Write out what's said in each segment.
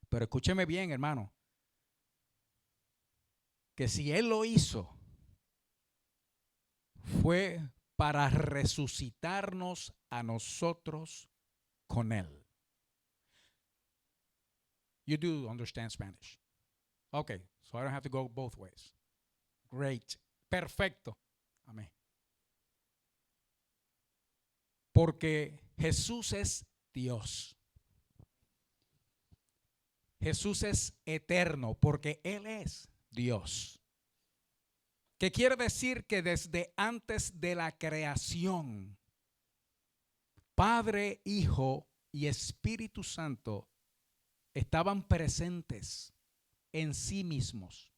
Pero escúcheme bien, hermano, que si Él lo hizo, fue para resucitarnos a nosotros con Él. You do understand Spanish. Okay, so I don't have to go both ways. Great. Perfecto. Amén. Porque Jesús es Dios. Jesús es eterno porque Él es Dios. ¿Qué quiere decir? Que desde antes de la creación, Padre, Hijo y Espíritu Santo estaban presentes en sí mismos.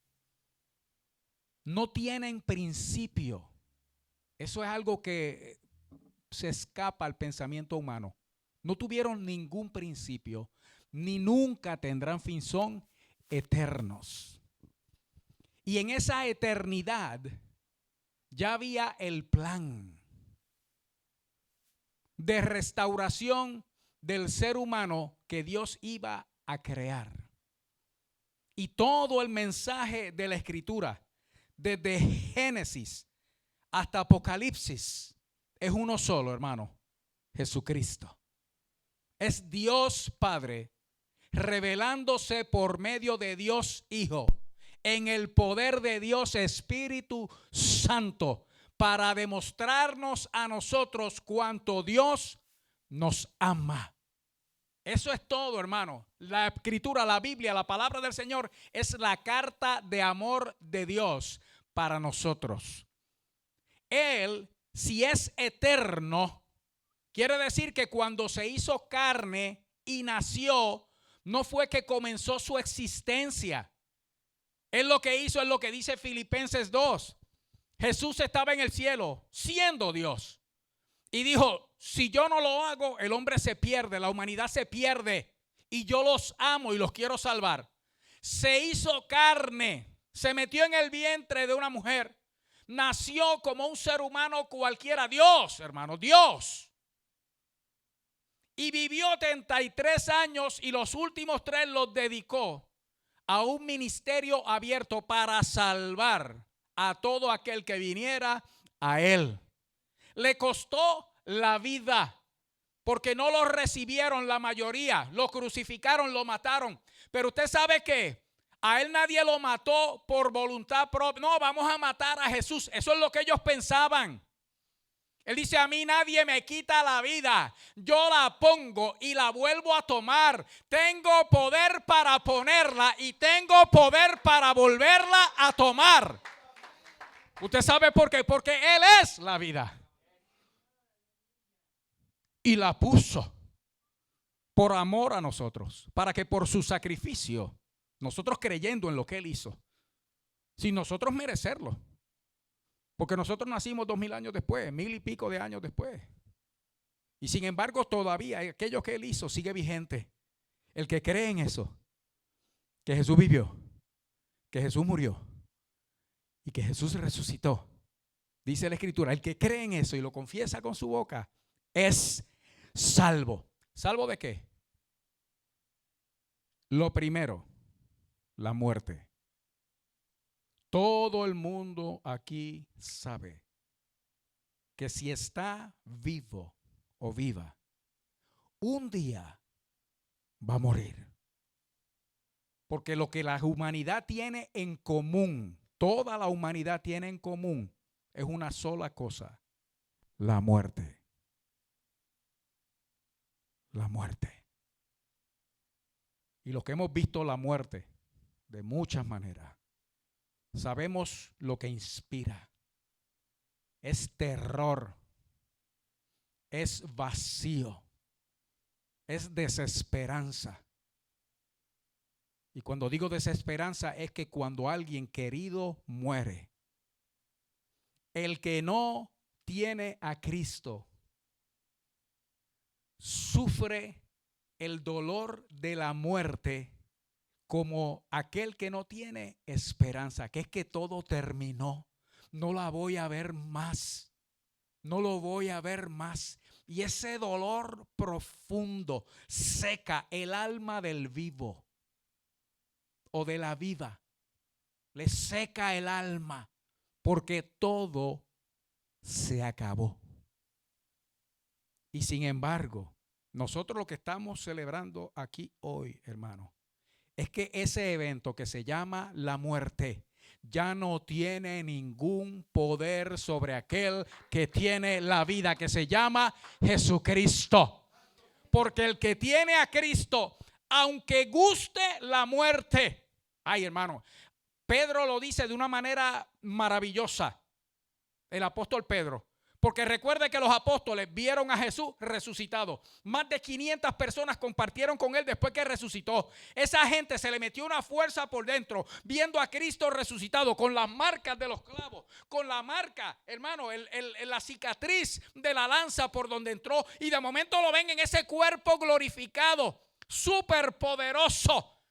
No tienen principio. Eso es algo que se escapa al pensamiento humano. No tuvieron ningún principio, ni nunca tendrán fin, son eternos. Y en esa eternidad ya había el plan de restauración del ser humano que Dios iba a crear. Y todo el mensaje de la Escritura, desde Génesis hasta Apocalipsis, es uno solo, hermano: Jesucristo. Es Dios Padre revelándose por medio de Dios Hijo en el poder de Dios Espíritu Santo para demostrarnos a nosotros cuánto Dios nos ama. Eso es todo, hermano. La Escritura, la Biblia, la palabra del Señor es la carta de amor de Dios para nosotros. Él, si es eterno, quiere decir que cuando se hizo carne y nació, no fue que comenzó su existencia. Él lo que hizo es lo que dice Filipenses 2. Jesús estaba en el cielo siendo Dios. Y dijo: si yo no lo hago, el hombre se pierde, la humanidad se pierde. Y yo los amo y los quiero salvar. Se hizo carne, se metió en el vientre de una mujer. Nació como un ser humano cualquiera. Dios, hermano, Dios. Y vivió 33 años y los últimos 3 los dedicó a un ministerio abierto para salvar a todo aquel que viniera a Él. Le costó la vida porque no lo recibieron la mayoría. Lo crucificaron, lo mataron. Pero usted sabe que a Él nadie lo mató por voluntad propia. No, vamos a matar a Jesús. Eso es lo que ellos pensaban. Él dice: a mí nadie me quita la vida, yo la pongo y la vuelvo a tomar. Tengo poder para ponerla y tengo poder para volverla a tomar. ¿Usted sabe por qué? Porque Él es la vida. Y la puso por amor a nosotros, para que por su sacrificio, nosotros creyendo en lo que Él hizo, sin nosotros merecerlo. Porque nosotros nacimos 2000 años después, 1000 y pico de años después. Y sin embargo, todavía aquello que Él hizo sigue vigente. El que cree en eso, que Jesús vivió, que Jesús murió y que Jesús resucitó, dice la Escritura, el que cree en eso y lo confiesa con su boca es salvo. ¿Salvo de qué? Lo primero, la muerte. Todo el mundo aquí sabe que si está vivo o viva, un día va a morir. Porque lo que la humanidad tiene en común, toda la humanidad tiene en común, es una sola cosa: la muerte. La muerte. Y los que hemos visto la muerte de muchas maneras, sabemos lo que inspira. Es terror, es vacío, es desesperanza. Y cuando digo desesperanza es que cuando alguien querido muere, el que no tiene a Cristo sufre el dolor de la muerte como aquel que no tiene esperanza, que es que todo terminó. No la voy a ver más. No lo voy a ver más. Y ese dolor profundo seca el alma del vivo. o de la vida. Le seca el alma porque todo se acabó. Y sin embargo, nosotros lo que estamos celebrando aquí hoy, hermano, es que ese evento que se llama la muerte ya no tiene ningún poder sobre aquel que tiene la vida, que se llama Jesucristo. Porque el que tiene a Cristo, aunque guste la muerte, ay, hermano, Pedro lo dice de una manera maravillosa, el apóstol Pedro. Porque recuerde que los apóstoles vieron a Jesús resucitado. Más de 500 personas compartieron con él después que resucitó. Esa gente se le metió una fuerza por dentro, viendo a Cristo resucitado, con las marcas de los clavos, con la marca, hermano, la cicatriz de la lanza por donde entró. Y de momento lo ven en ese cuerpo glorificado, súper poderoso.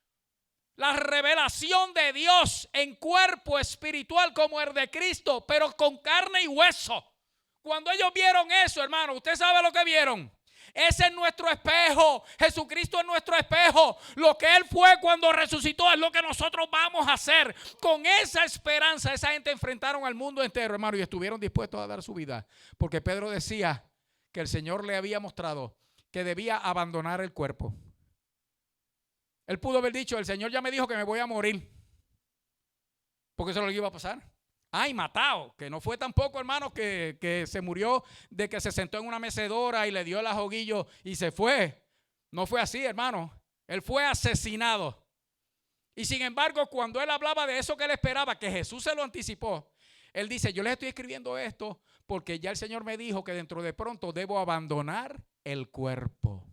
La revelación de Dios en cuerpo espiritual como el de Cristo, pero con carne y hueso. Cuando ellos vieron eso, hermano, usted sabe lo que vieron. Ese es nuestro espejo. Jesucristo es nuestro espejo. Lo que Él fue cuando resucitó es lo que nosotros vamos a hacer. Con esa esperanza, esa gente enfrentaron al mundo entero, hermano, y estuvieron dispuestos a dar su vida. Porque Pedro decía que el Señor le había mostrado que debía abandonar el cuerpo. Él pudo haber dicho, el Señor ya me dijo que me voy a morir. Porque eso es lo que iba a pasar. Ay, matado, que no fue tampoco, hermano, que se murió de que se sentó en una mecedora y le dio el ajoguillo y se fue. No fue así, hermano. Él fue asesinado. Y sin embargo, cuando él hablaba de eso que él esperaba, que Jesús se lo anticipó, él dice, yo les estoy escribiendo esto porque ya el Señor me dijo que dentro de pronto debo abandonar el cuerpo.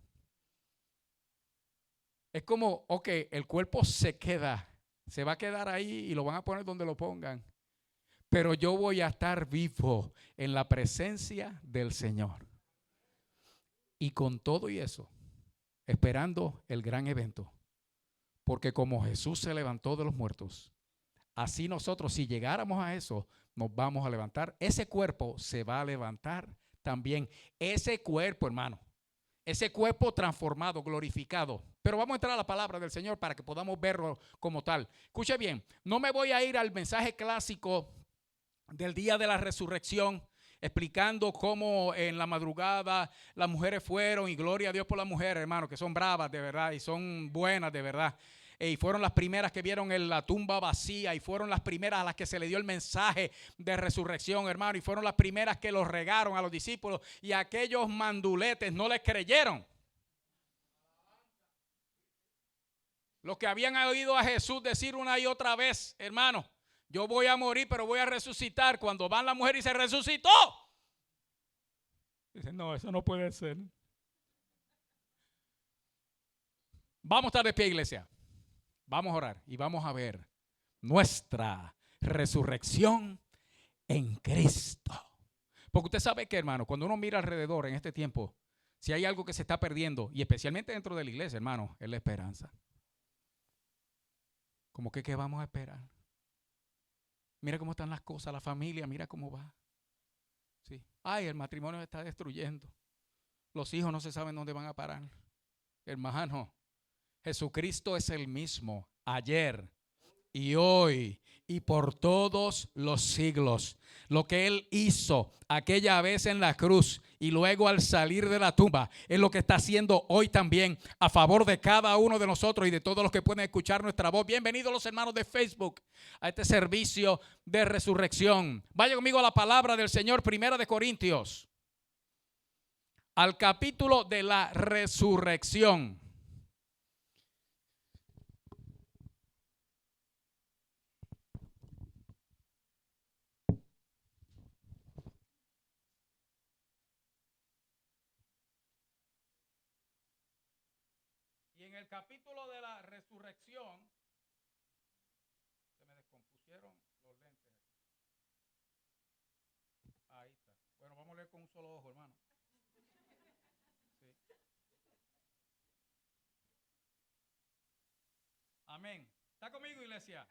Es como, ok, el cuerpo se queda, se va a quedar ahí y lo van a poner donde lo pongan. Pero yo voy a estar vivo en la presencia del Señor. Y con todo y eso, esperando el gran evento. Porque como Jesús se levantó de los muertos, así nosotros, si llegáramos a eso, nos vamos a levantar. Ese cuerpo se va a levantar también. Ese cuerpo, hermano, ese cuerpo transformado, glorificado. Pero vamos a entrar a la palabra del Señor para que podamos verlo como tal. Escuche bien, no me voy a ir al mensaje clásico del día de la resurrección, explicando cómo en la madrugada las mujeres fueron, y gloria a Dios por las mujeres, hermano, que son bravas de verdad y son buenas de verdad. Y fueron las primeras que vieron la tumba vacía, y fueron las primeras a las que se le dio el mensaje de resurrección, hermano, y fueron las primeras que los regaron a los discípulos, y aquellos manduletes no les creyeron. Los que habían oído a Jesús decir una y otra vez, hermano, yo voy a morir, pero voy a resucitar. Cuando van la mujer y se resucitó, dicen, no, eso no puede ser. Vamos a estar de pie, iglesia. Vamos a orar y vamos a ver nuestra resurrección en Cristo. Porque usted sabe que, hermano, cuando uno mira alrededor en este tiempo, si hay algo que se está perdiendo, y especialmente dentro de la iglesia, hermano, es la esperanza. Como que, ¿qué vamos a esperar? Mira cómo están las cosas, la familia, mira cómo va. Sí. Ay, el matrimonio se está destruyendo. Los hijos no se saben dónde van a parar. Hermano, Jesucristo es el mismo ayer y hoy y por todos los siglos. Lo que Él hizo aquella vez en la cruz y luego al salir de la tumba es lo que está haciendo hoy también a favor de cada uno de nosotros y de todos los que pueden escuchar nuestra voz. Bienvenidos los hermanos de Facebook a este servicio de resurrección. Vaya conmigo a la palabra del Señor, Primera de Corintios, al capítulo de la resurrección. Y en el capítulo de la resurrección, se me descompusieron los lentes. Ahí está. Bueno, vamos a leer con un solo ojo, hermano. Sí. Amén. ¿Está conmigo, iglesia?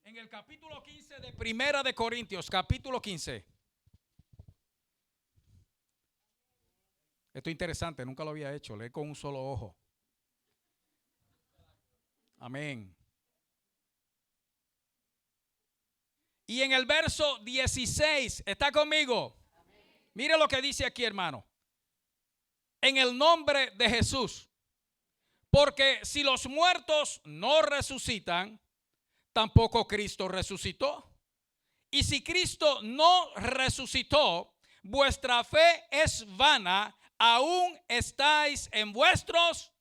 En el capítulo 15 de Primera de Corintios, capítulo 15. Esto es interesante, nunca lo había hecho, leer con un solo ojo. Amén. Y en el verso 16, ¿está conmigo? Amén. Mire lo que dice aquí, hermano. En el nombre de Jesús. Porque si los muertos no resucitan, tampoco Cristo resucitó. Y si Cristo no resucitó, vuestra fe es vana, aún estáis en vuestros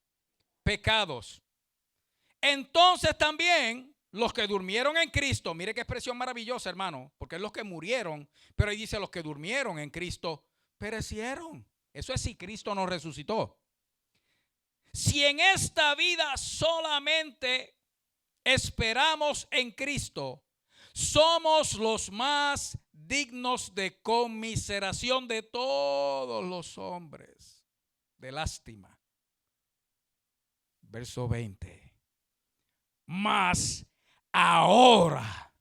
pecados. Entonces también los que durmieron en Cristo, mire qué expresión maravillosa, hermano, porque es los que murieron, pero ahí dice los que durmieron en Cristo perecieron. Eso es si Cristo no resucitó. Si en esta vida solamente esperamos en Cristo, somos los más dignos de conmiseración de todos los hombres, de lástima. Verso 20. Mas ahora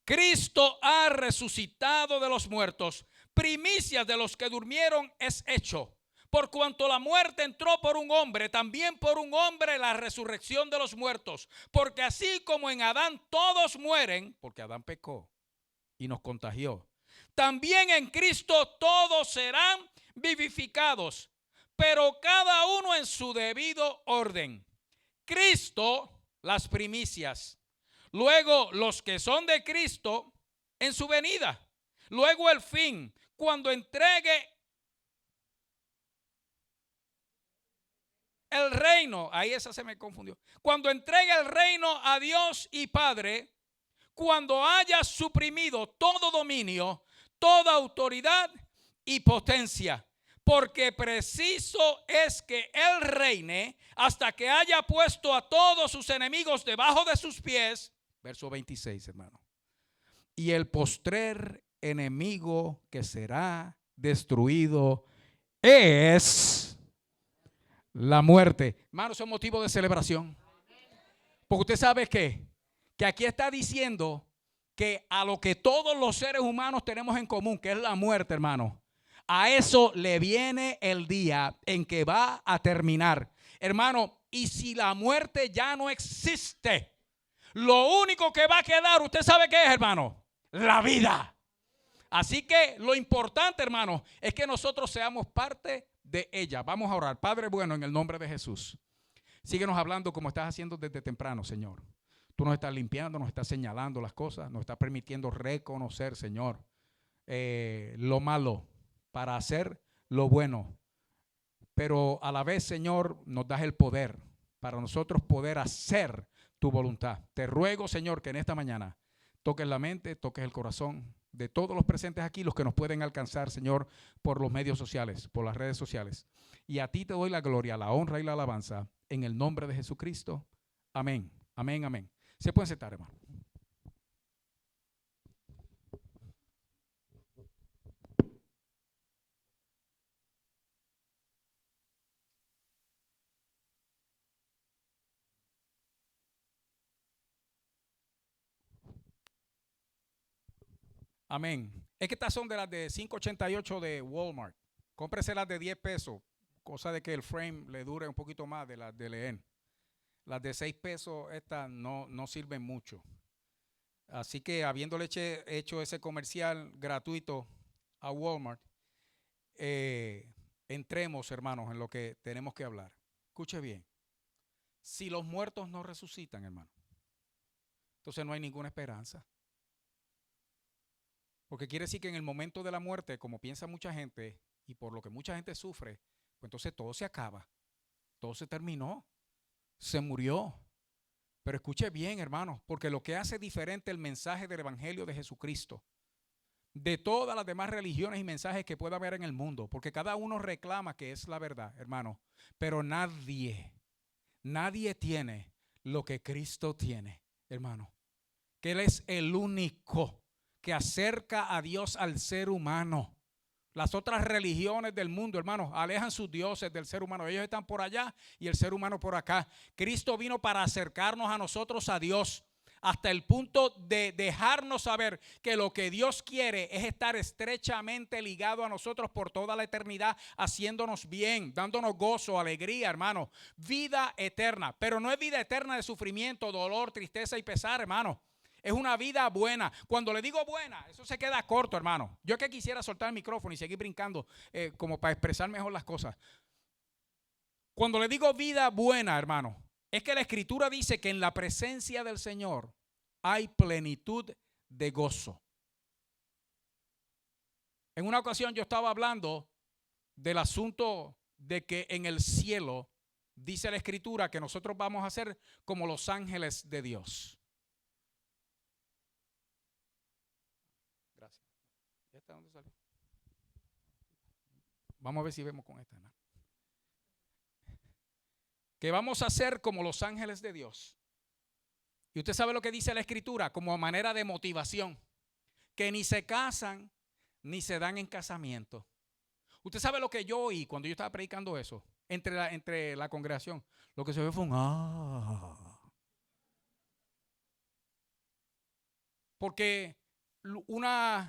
Cristo ha resucitado de los muertos, primicias de los que durmieron es hecho. Por cuanto la muerte entró por un hombre, también por un hombre la resurrección de los muertos. Porque así como en Adán todos mueren, porque Adán pecó y nos contagió, también en Cristo todos serán vivificados, pero cada uno en su debido orden. Cristo, las primicias. Luego los que son de Cristo en su venida. Luego el fin, cuando entregue el reino, ahí esa se me confundió. Cuando entregue el reino a Dios y Padre, cuando haya suprimido todo dominio, toda autoridad y potencia, porque preciso es que Él reine hasta que haya puesto a todos sus enemigos debajo de sus pies. Verso 26, hermano. Y el postrer enemigo que será destruido es la muerte. Hermano, eso es motivo de celebración. Porque usted sabe que aquí está diciendo que a lo que todos los seres humanos tenemos en común, que es la muerte, hermano, a eso le viene el día en que va a terminar. Hermano, y si la muerte ya no existe, lo único que va a quedar, ¿usted sabe qué es, hermano? La vida. Así que lo importante, hermano, es que nosotros seamos parte de ella. Vamos a orar. Padre bueno, en el nombre de Jesús, síguenos hablando como estás haciendo desde temprano, Señor. Tú nos estás limpiando, nos estás señalando las cosas, nos estás permitiendo reconocer, Señor, lo malo para hacer lo bueno. Pero a la vez, Señor, nos das el poder para nosotros poder hacer tu voluntad. Te ruego, Señor, que en esta mañana toques la mente, toques el corazón de todos los presentes aquí, los que nos pueden alcanzar, Señor, por los medios sociales, por las redes sociales. Y a ti te doy la gloria, la honra y la alabanza en el nombre de Jesucristo. Amén, amén, amén. Se pueden sentar, hermano. Amén. Es que estas son de las de 5.88 de Walmart. Cómprese las de 10 pesos, cosa de que el frame le dure un poquito más de las de leer. Las de 6 pesos, estas no sirven mucho. Así que habiéndole hecho ese comercial gratuito a Walmart, entremos, hermanos, en lo que tenemos que hablar. Escuche bien. Si los muertos no resucitan, hermano, entonces no hay ninguna esperanza. Porque quiere decir que en el momento de la muerte, como piensa mucha gente y por lo que mucha gente sufre, pues entonces todo se acaba, todo se terminó, se murió. Pero escuche bien, hermanos, porque lo que hace diferente el mensaje del Evangelio de Jesucristo de todas las demás religiones y mensajes que pueda haber en el mundo, porque cada uno reclama que es la verdad, hermano, pero nadie tiene lo que Cristo tiene, hermano, que Él es el único que acerca a Dios al ser humano. Las otras religiones del mundo, hermanos, alejan sus dioses del ser humano. Ellos están por allá y el ser humano por acá. Cristo vino para acercarnos a nosotros a Dios, hasta el punto de dejarnos saber que lo que Dios quiere es estar estrechamente ligado a nosotros por toda la eternidad, haciéndonos bien, dándonos gozo, alegría, hermano. Vida eterna, pero no es vida eterna de sufrimiento, dolor, tristeza y pesar, hermano. Es una vida buena. Cuando le digo buena, eso se queda corto, hermano. Yo que quisiera soltar el micrófono y seguir brincando como para expresar mejor las cosas. Cuando le digo vida buena, hermano, es que la Escritura dice que en la presencia del Señor hay plenitud de gozo. En una ocasión yo estaba hablando del asunto de que en el cielo dice la Escritura que nosotros vamos a ser como los ángeles de Dios. Gracias. ¿Esta dónde salió? Vamos a ver si vemos con esta, hermano. Que vamos a ser como los ángeles de Dios. Y usted sabe lo que dice la Escritura como manera de motivación, que ni se casan ni se dan en casamiento. Usted sabe lo que yo oí cuando yo estaba predicando eso entre la congregación. Lo que se ve fue un porque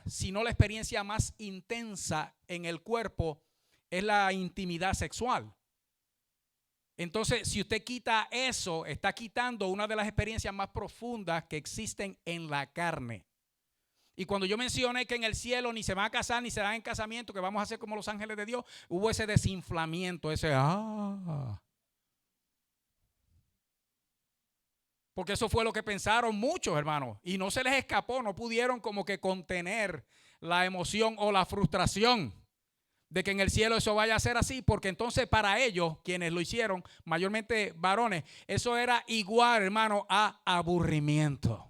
si no la experiencia más intensa en el cuerpo es la intimidad sexual. Entonces, si usted quita eso, está quitando una de las experiencias más profundas que existen en la carne. Y cuando yo mencioné que en el cielo ni se van a casar ni se dan en casamiento, que vamos a ser como los ángeles de Dios, hubo ese desinflamiento, porque eso fue lo que pensaron muchos, hermanos, y no se les escapó, no pudieron como que contener la emoción o la frustración de que en el cielo eso vaya a ser así, porque entonces para ellos, quienes lo hicieron, mayormente varones, eso era igual, hermano, a aburrimiento.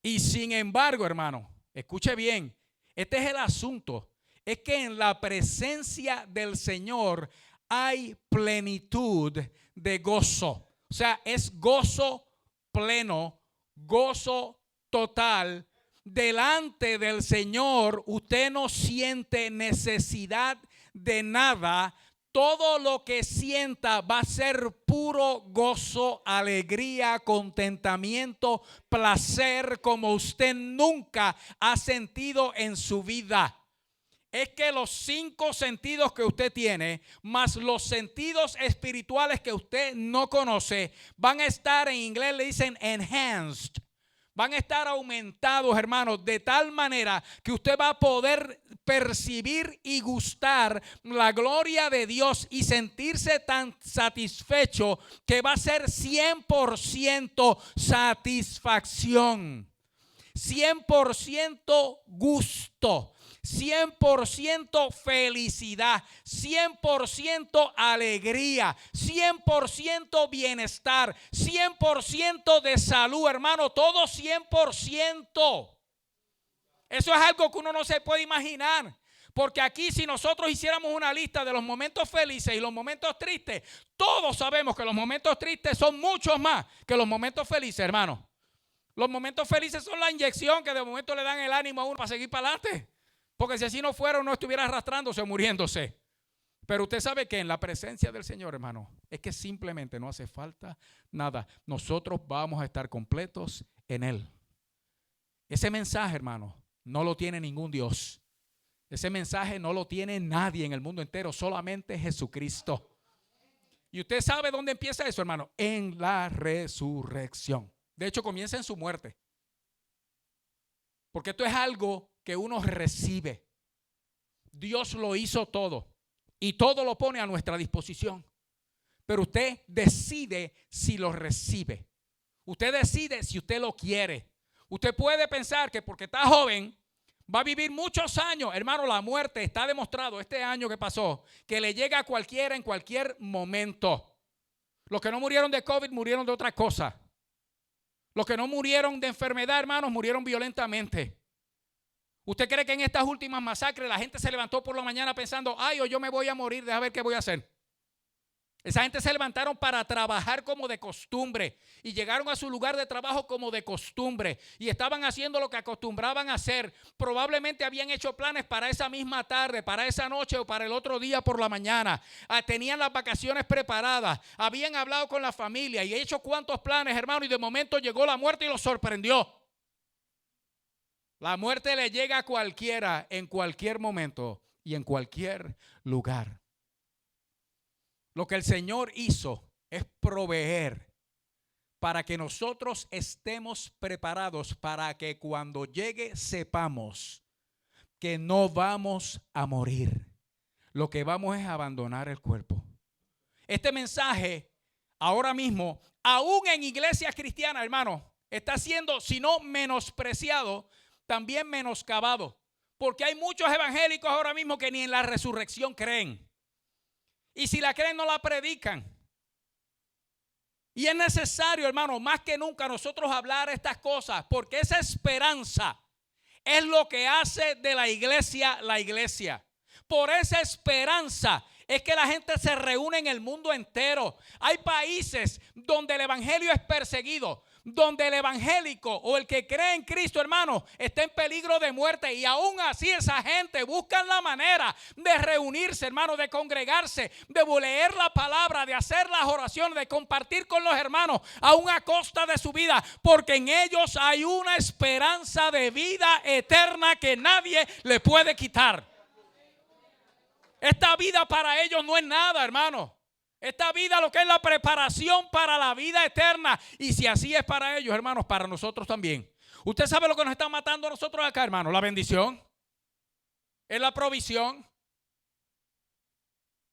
Y sin embargo, hermano, escuche bien, este es el asunto, es que en la presencia del Señor hay plenitud de gozo. O sea, es gozo pleno, gozo total. Delante del Señor usted no siente necesidad de nada. Todo lo que sienta va a ser puro gozo, alegría, contentamiento, placer como usted nunca ha sentido en su vida. Es que los 5 sentidos que usted tiene, más los sentidos espirituales que usted no conoce, van a estar, en inglés le dicen enhanced. Van a estar aumentados, hermanos, de tal manera que usted va a poder percibir y gustar la gloria de Dios y sentirse tan satisfecho que va a ser 100% satisfacción, 100% gusto, 100% felicidad, 100% alegría, 100% bienestar, 100% de salud, hermano, todo 100%. Eso es algo que uno no se puede imaginar. Porque aquí si nosotros hiciéramos una lista de los momentos felices y los momentos tristes, todos sabemos que los momentos tristes son muchos más que los momentos felices, hermano. Los momentos felices son la inyección que de momento le dan el ánimo a uno para seguir para adelante. Porque si así no fuera, uno estuviera arrastrándose o muriéndose. Pero usted sabe que en la presencia del Señor, hermano, es que simplemente no hace falta nada. Nosotros vamos a estar completos en Él. Ese mensaje, hermano, no lo tiene ningún Dios. Ese mensaje no lo tiene nadie en el mundo entero, solamente Jesucristo. Y usted sabe dónde empieza eso, hermano, en la resurrección. De hecho, comienza en su muerte. Porque esto es algo que uno recibe. Dios lo hizo todo y todo lo pone a nuestra disposición. Pero usted decide si lo recibe. Usted decide si usted lo quiere. Usted puede pensar que porque está joven va a vivir muchos años. Hermano, la muerte está demostrado este año que pasó que le llega a cualquiera en cualquier momento. Los que no murieron de COVID murieron de otra cosa. Los que no murieron de enfermedad, hermanos, murieron violentamente. ¿Usted cree que en estas últimas masacres la gente se levantó por la mañana pensando, ay, o yo me voy a morir, déjame ver qué voy a hacer? Esa gente se levantaron para trabajar como de costumbre y llegaron a su lugar de trabajo como de costumbre y estaban haciendo lo que acostumbraban a hacer. Probablemente habían hecho planes para esa misma tarde, para esa noche o para el otro día por la mañana. Tenían las vacaciones preparadas, habían hablado con la familia y hecho cuantos planes, hermano, y de momento llegó la muerte y los sorprendió. La muerte le llega a cualquiera en cualquier momento y en cualquier lugar. Lo que el Señor hizo es proveer para que nosotros estemos preparados para que cuando llegue sepamos que no vamos a morir. Lo que vamos es a abandonar el cuerpo. Este mensaje ahora mismo, aún en iglesias cristianas, hermano, está siendo, si no menospreciado, también menoscabado. Porque hay muchos evangélicos ahora mismo que ni en la resurrección creen. Y si la creen, no la predican. Y es necesario, hermano, más que nunca nosotros hablar estas cosas, porque esa esperanza es lo que hace de la iglesia la iglesia. Por esa esperanza es que la gente se reúne en el mundo entero. Hay países donde el evangelio es perseguido, donde el evangélico o el que cree en Cristo, hermano, está en peligro de muerte, y aún así esa gente busca la manera de reunirse, hermano, de congregarse, de leer la palabra, de hacer las oraciones, de compartir con los hermanos, aún a costa de su vida, porque en ellos hay una esperanza de vida eterna que nadie le puede quitar. Esta vida para ellos no es nada, hermano. Esta vida lo que es la preparación para la vida eterna. Y si así es para ellos, hermanos, para nosotros también. Usted sabe lo que nos está matando a nosotros acá, hermano. La bendición. Es la provisión.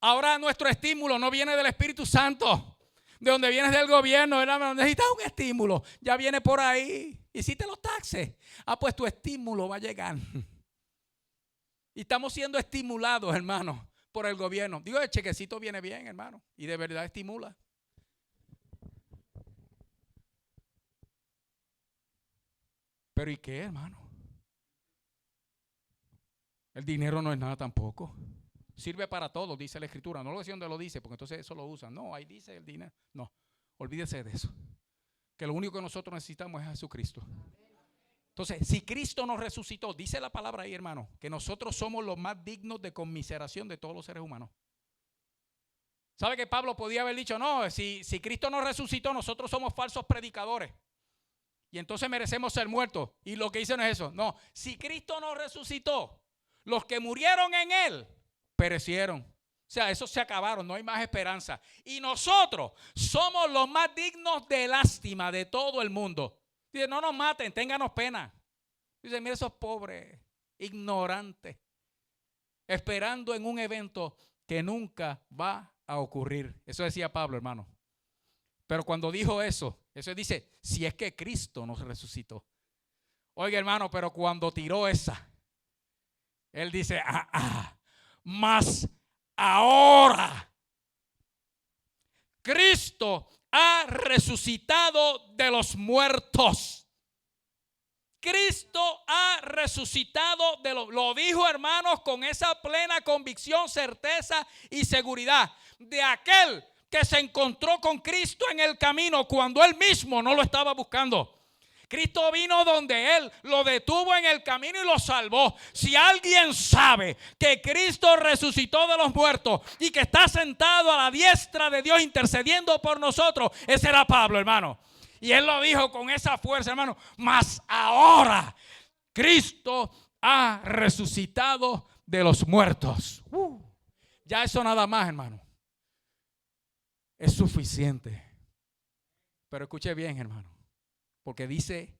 Ahora nuestro estímulo no viene del Espíritu Santo. De donde viene del gobierno, hermano. Necesitas un estímulo. Ya viene por ahí. Hiciste los taxes. Pues tu estímulo va a llegar. Y estamos siendo estimulados, hermano, por el gobierno. Digo, el chequecito viene bien, hermano, y de verdad estimula. Pero ¿y qué, hermano? El dinero no es nada tampoco. Sirve para todo, dice la Escritura. No lo sé dónde lo dice, porque entonces eso lo usan. No, ahí dice el dinero. No, olvídese de eso. Que lo único que nosotros necesitamos es Jesucristo. Entonces, si Cristo nos resucitó, dice la palabra ahí, hermano, que nosotros somos los más dignos de conmiseración de todos los seres humanos. ¿Sabe que Pablo podía haber dicho, no, si Cristo nos resucitó, nosotros somos falsos predicadores y entonces merecemos ser muertos? Y lo que dice no es eso. No, si Cristo nos resucitó, los que murieron en Él perecieron. O sea, esos se acabaron, no hay más esperanza. Y nosotros somos los más dignos de lástima de todo el mundo. Dice, no nos maten, ténganos pena. Dice, mira esos pobres, ignorantes, esperando en un evento que nunca va a ocurrir. Eso decía Pablo, hermano. Pero cuando dijo eso dice, si es que Cristo nos resucitó. Oiga, hermano, pero cuando tiró esa, él dice, más ahora Cristo ha resucitado de los muertos. Cristo ha resucitado de los... Lo dijo, hermanos, con esa plena convicción, certeza y seguridad de aquel que se encontró con Cristo en el camino cuando él mismo no lo estaba buscando. Cristo vino donde él lo detuvo en el camino y lo salvó. Si alguien sabe que Cristo resucitó de los muertos y que está sentado a la diestra de Dios intercediendo por nosotros, ese era Pablo, hermano. Y él lo dijo con esa fuerza, hermano. Mas ahora Cristo ha resucitado de los muertos. Ya eso nada más, hermano, es suficiente. Pero escuche bien, hermano. Porque dice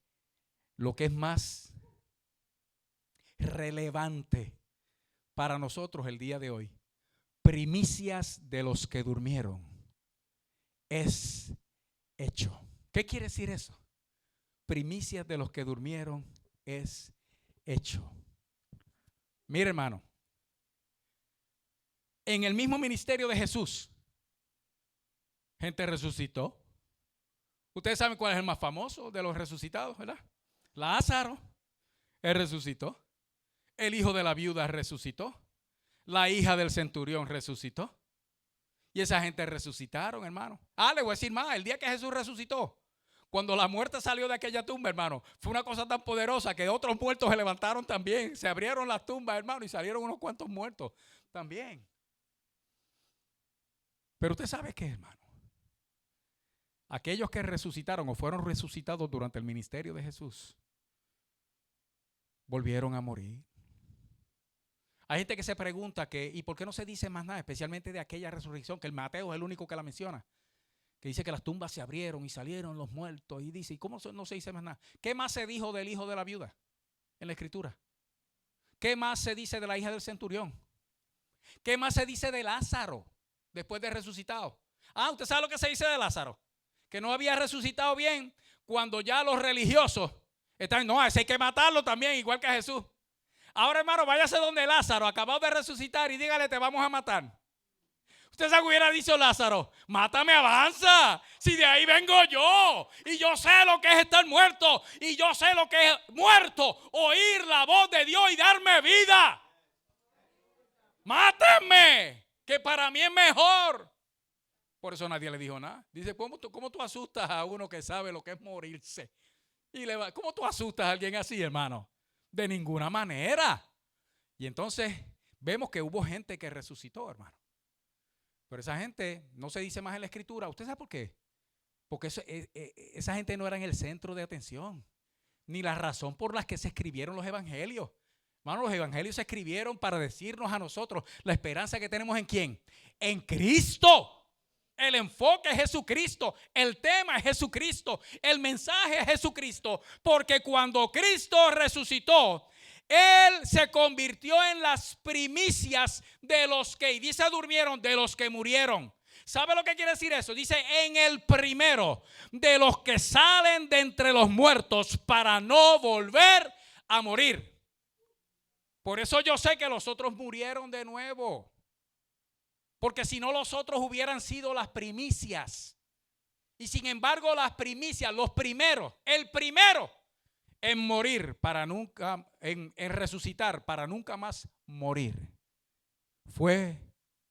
lo que es más relevante para nosotros el día de hoy. Primicias de los que durmieron es hecho. ¿Qué quiere decir eso? Primicias de los que durmieron es hecho. Mire, hermano, en el mismo ministerio de Jesús, gente resucitó. Ustedes saben cuál es el más famoso de los resucitados, ¿verdad? Lázaro, él resucitó. El hijo de la viuda resucitó. La hija del centurión resucitó. Y esa gente resucitaron, hermano. Le voy a decir más, el día que Jesús resucitó, cuando la muerte salió de aquella tumba, hermano, fue una cosa tan poderosa que otros muertos se levantaron también. Se abrieron las tumbas, hermano, y salieron unos cuantos muertos también. Pero usted sabe qué, hermano. Aquellos que resucitaron o fueron resucitados durante el ministerio de Jesús, volvieron a morir. Hay gente que se pregunta ¿y por qué no se dice más nada? Especialmente de aquella resurrección, que el Mateo es el único que la menciona. Que dice que las tumbas se abrieron y salieron los muertos. Y dice, ¿y cómo no se dice más nada? ¿Qué más se dijo del hijo de la viuda en la Escritura? ¿Qué más se dice de la hija del centurión? ¿Qué más se dice de Lázaro después de resucitado? ¿Usted sabe lo que se dice de Lázaro? Que no había resucitado bien cuando ya los religiosos están, no, ese hay que matarlo también, igual que a Jesús. Ahora, hermano, váyase donde Lázaro, acabado de resucitar, y dígale, te vamos a matar. Usted se hubiera dicho, Lázaro, mátame, avanza, si de ahí vengo yo, y yo sé lo que es estar muerto, y yo sé lo que es muerto, oír la voz de Dios y darme vida. Mátenme, que para mí es mejor. Por eso nadie le dijo nada. Dice, ¿cómo tú asustas a uno que sabe lo que es morirse? ¿Cómo tú asustas a alguien así, hermano? De ninguna manera. Y entonces vemos que hubo gente que resucitó, hermano. Pero esa gente no se dice más en la Escritura. ¿Usted sabe por qué? Porque esa gente no era en el centro de atención, ni la razón por la que se escribieron los evangelios. Hermano, los evangelios se escribieron para decirnos a nosotros la esperanza que tenemos en ¿quién? En Cristo. El enfoque es Jesucristo, el tema es Jesucristo, el mensaje es Jesucristo, porque cuando Cristo resucitó, Él se convirtió en las primicias de los que, y dice durmieron, de los que murieron. ¿Sabe lo que quiere decir eso? Dice en el primero de los que salen de entre los muertos para no volver a morir. Por eso yo sé que los otros murieron de nuevo. Porque si no, los otros hubieran sido las primicias. Y sin embargo, las primicias, los primeros, el primero en morir para nunca, en resucitar para nunca más morir, fue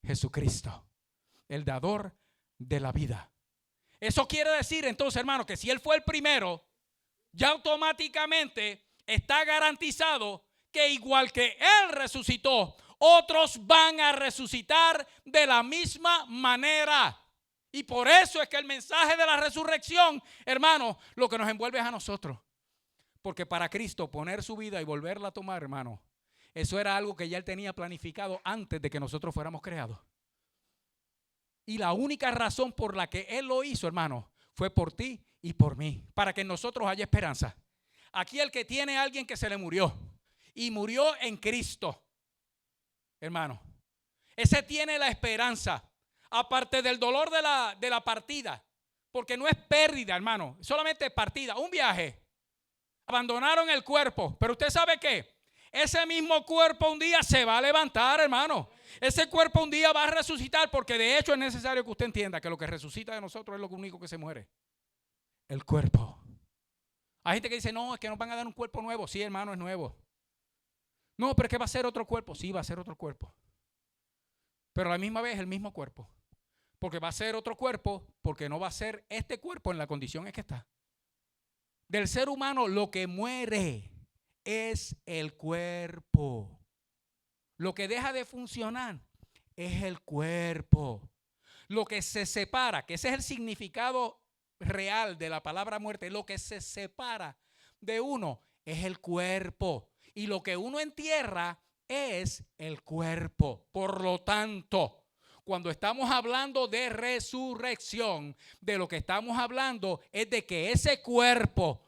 Jesucristo, el dador de la vida. Eso quiere decir entonces, hermano, que si Él fue el primero, ya automáticamente está garantizado que igual que Él resucitó, otros van a resucitar de la misma manera. Y por eso es que el mensaje de la resurrección, hermano, lo que nos envuelve es a nosotros. Porque para Cristo poner su vida y volverla a tomar, hermano, eso era algo que ya Él tenía planificado antes de que nosotros fuéramos creados. Y la única razón por la que Él lo hizo, hermano, fue por ti y por mí, para que en nosotros haya esperanza. Aquí el que tiene a alguien que se le murió y murió en Cristo, hermano, ese tiene la esperanza, aparte del dolor de la partida, porque no es pérdida, hermano, solamente partida, un viaje. Abandonaron el cuerpo, pero usted sabe qué, ese mismo cuerpo un día se va a levantar, hermano. Ese cuerpo un día va a resucitar, porque de hecho es necesario que usted entienda que lo que resucita de nosotros es lo único que se muere, el cuerpo. Hay gente que dice, no, es que nos van a dar un cuerpo nuevo. Sí, hermano, es nuevo. No, pero es que va a ser otro cuerpo. Sí, va a ser otro cuerpo. Pero a la misma vez el mismo cuerpo. Porque va a ser otro cuerpo, porque no va a ser este cuerpo en la condición en que está. Del ser humano lo que muere es el cuerpo. Lo que deja de funcionar es el cuerpo. Lo que se separa, que ese es el significado real de la palabra muerte, lo que se separa de uno es el cuerpo. Y lo que uno entierra es el cuerpo. Por lo tanto, cuando estamos hablando de resurrección, de lo que estamos hablando es de que ese cuerpo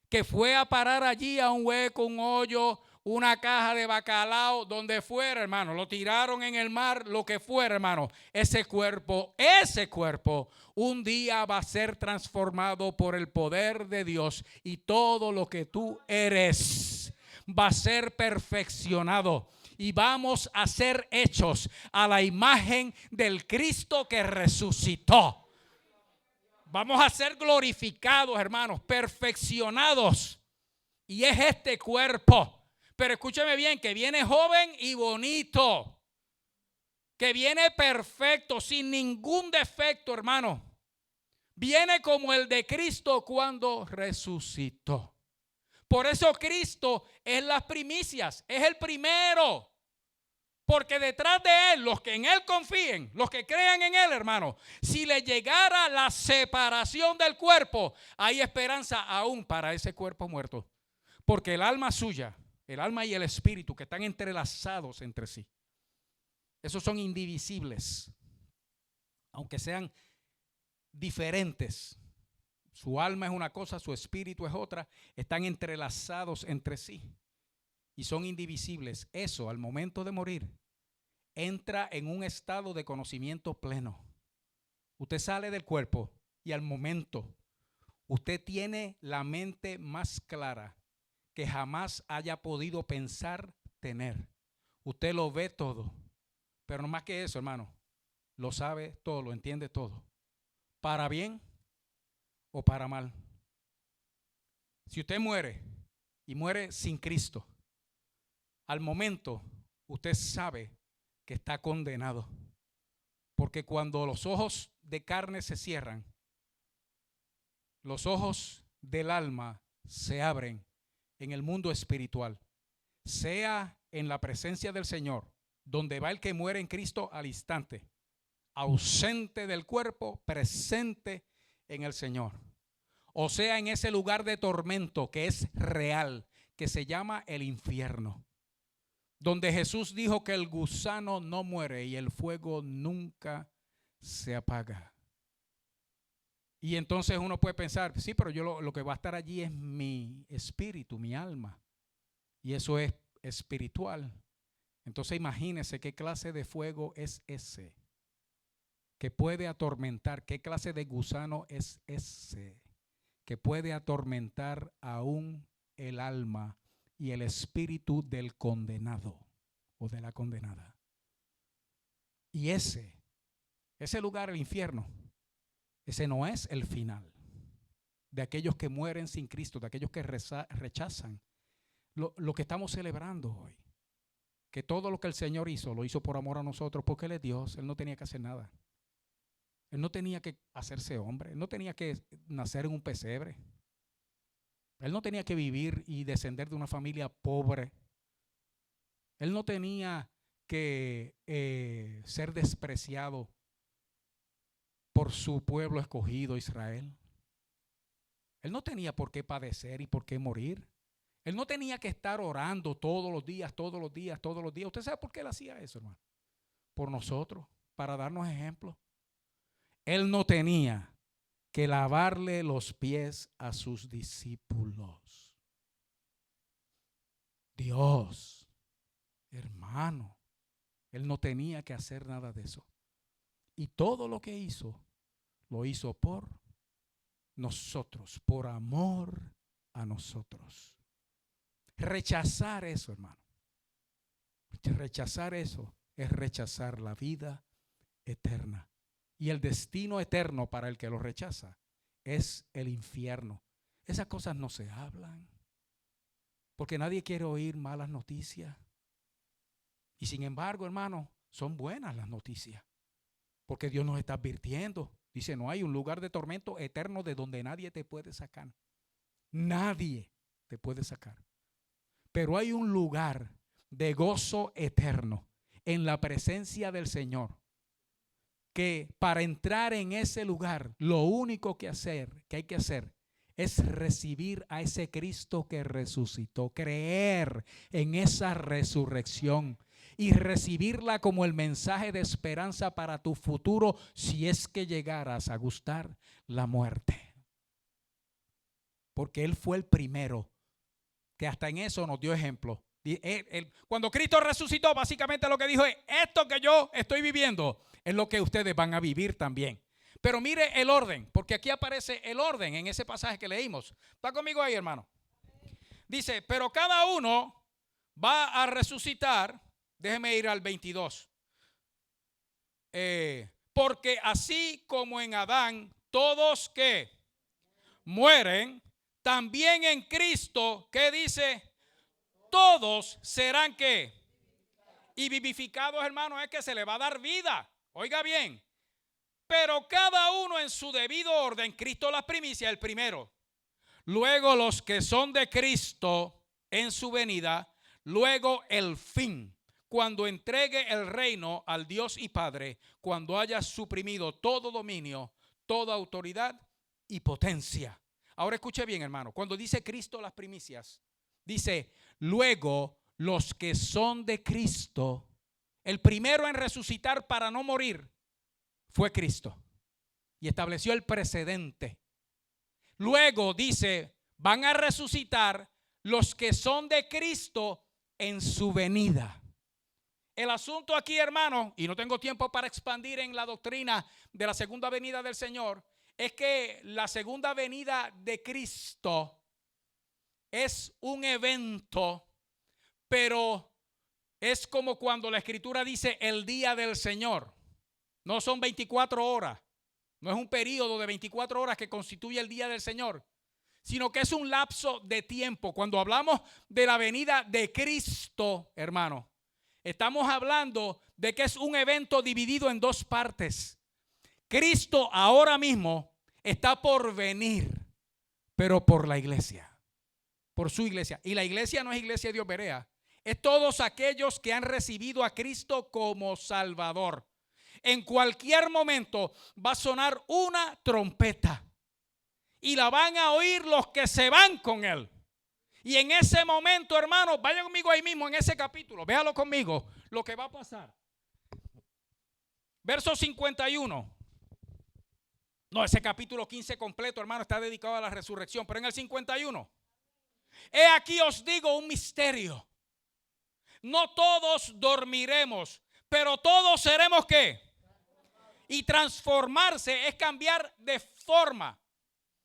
que fue a parar allí a un hueco, un hoyo, una caja de bacalao, donde fuera, hermano, lo tiraron en el mar, lo que fuera, hermano, ese cuerpo, un día va a ser transformado por el poder de Dios y todo lo que tú eres va a ser perfeccionado y vamos a ser hechos a la imagen del Cristo que resucitó. Vamos a ser glorificados, hermanos, perfeccionados. Y es este cuerpo. Pero escúcheme bien, que viene joven y bonito. que viene perfecto, sin ningún defecto, hermano. Viene como el de Cristo cuando resucitó. Por eso Cristo es las primicias, es el primero. Porque detrás de Él, los que en Él confíen, los que crean en Él, hermano, si le llegara la separación del cuerpo, hay esperanza aún para ese cuerpo muerto. Porque el alma suya, el alma y el espíritu que están entrelazados entre sí, esos son indivisibles, aunque sean diferentes. Su alma es una cosa, su espíritu es otra, están entrelazados entre sí y son indivisibles. Eso, al momento de morir, entra en un estado de conocimiento pleno. Usted sale del cuerpo y al momento usted tiene la mente más clara que jamás haya podido pensar tener. Usted lo ve todo, pero no más que eso, hermano, lo sabe todo, lo entiende todo, para bien o para mal. Si usted muere y muere sin Cristo, al momento usted sabe que está condenado, porque cuando los ojos de carne se cierran, los ojos del alma se abren en el mundo espiritual, sea en la presencia del Señor, donde va el que muere en Cristo al instante, ausente del cuerpo, presente en el Señor, o sea en ese lugar de tormento que es real, que se llama el infierno, donde Jesús dijo que el gusano no muere y el fuego nunca se apaga. Y entonces uno puede pensar, sí, pero yo lo que va a estar allí es mi espíritu, mi alma, y eso es espiritual. Entonces imagínese qué clase de fuego es ese que puede atormentar, qué clase de gusano es ese que puede atormentar aún el alma y el espíritu del condenado o de la condenada. Y ese lugar, el infierno, ese no es el final de aquellos que mueren sin Cristo, de aquellos que rechazan lo que estamos celebrando hoy. Que todo lo que el Señor hizo, lo hizo por amor a nosotros, porque Él es Dios. Él no tenía que hacer nada. Él no tenía que hacerse hombre. Él no tenía que nacer en un pesebre. Él no tenía que vivir y descender de una familia pobre. Él no tenía que ser despreciado por su pueblo escogido, Israel. Él no tenía por qué padecer y por qué morir. Él no tenía que estar orando todos los días, todos los días, todos los días. ¿Usted sabe por qué él hacía eso, hermano? Por nosotros, para darnos ejemplo. Él no tenía que lavarle los pies a sus discípulos. Dios, hermano, Él no tenía que hacer nada de eso. Y todo lo que hizo, lo hizo por nosotros, por amor a nosotros. Rechazar eso, hermano. Rechazar eso es rechazar la vida eterna. Y el destino eterno para el que lo rechaza es el infierno. Esas cosas no se hablan, porque nadie quiere oír malas noticias. Y sin embargo, hermano, son buenas las noticias, porque Dios nos está advirtiendo. Dice, no hay un lugar de tormento eterno de donde nadie te puede sacar. Nadie te puede sacar. Pero hay un lugar de gozo eterno en la presencia del Señor, que para entrar en ese lugar, lo único que hay que hacer es recibir a ese Cristo que resucitó, creer en esa resurrección y recibirla como el mensaje de esperanza para tu futuro si es que llegaras a gustar la muerte. Porque Él fue el primero que hasta en eso nos dio ejemplo. Cuando Cristo resucitó, básicamente lo que dijo es, esto que yo estoy viviendo es lo que ustedes van a vivir también. Pero mire el orden, porque aquí aparece el orden en ese pasaje que leímos. ¿Está conmigo ahí, hermano? Dice, pero cada uno va a resucitar. Déjeme ir al 22. Porque así como en Adán todos que mueren, también en Cristo, ¿qué dice? Todos serán ¿qué? Y vivificados, hermanos, es que se le va a dar vida. Oiga bien. Pero cada uno en su debido orden. Cristo las primicias, el primero. Luego los que son de Cristo en su venida. Luego el fin, cuando entregue el reino al Dios y Padre, cuando haya suprimido todo dominio, toda autoridad y potencia. Ahora escuche bien, hermano. Cuando dice Cristo las primicias, dice luego los que son de Cristo. El primero en resucitar para no morir fue Cristo. Y estableció el precedente. Luego dice, van a resucitar los que son de Cristo en su venida. El asunto aquí, hermano, y no tengo tiempo para expandir en la doctrina de la segunda venida del Señor, es que la segunda venida de Cristo es un evento, pero es como cuando la Escritura dice el día del Señor. No son 24 horas, no es un periodo de 24 horas que constituye el día del Señor, sino que es un lapso de tiempo. Cuando hablamos de la venida de Cristo, hermano, estamos hablando de que es un evento dividido en dos partes. Cristo ahora mismo está por venir, pero por la iglesia, por su iglesia. Y la iglesia no es Iglesia Dios Berea, es todos aquellos que han recibido a Cristo como Salvador. En cualquier momento va a sonar una trompeta. Y la van a oír los que se van con él. Y en ese momento, hermanos, vayan conmigo ahí mismo en ese capítulo. Véalo conmigo lo que va a pasar. Verso 51. No, ese capítulo 15 completo, hermano, está dedicado a la resurrección. Pero en el 51. He aquí os digo un misterio. No todos dormiremos, pero todos seremos ¿qué? Y transformarse es cambiar de forma.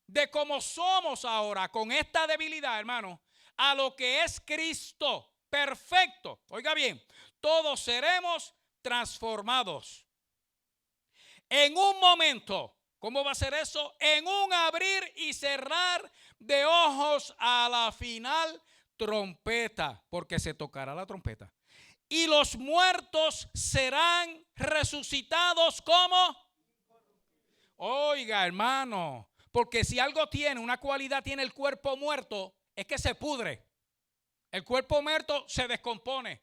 De cómo somos ahora con esta debilidad, hermano, a lo que es Cristo perfecto. Oiga bien, todos seremos transformados en un momento. ¿Cómo va a ser eso? En un abrir y cerrar de ojos a la final trompeta, porque se tocará la trompeta. Y los muertos serán resucitados como. Oiga, hermano. Porque si algo tiene, una cualidad tiene el cuerpo muerto, es que se pudre. El cuerpo muerto se descompone.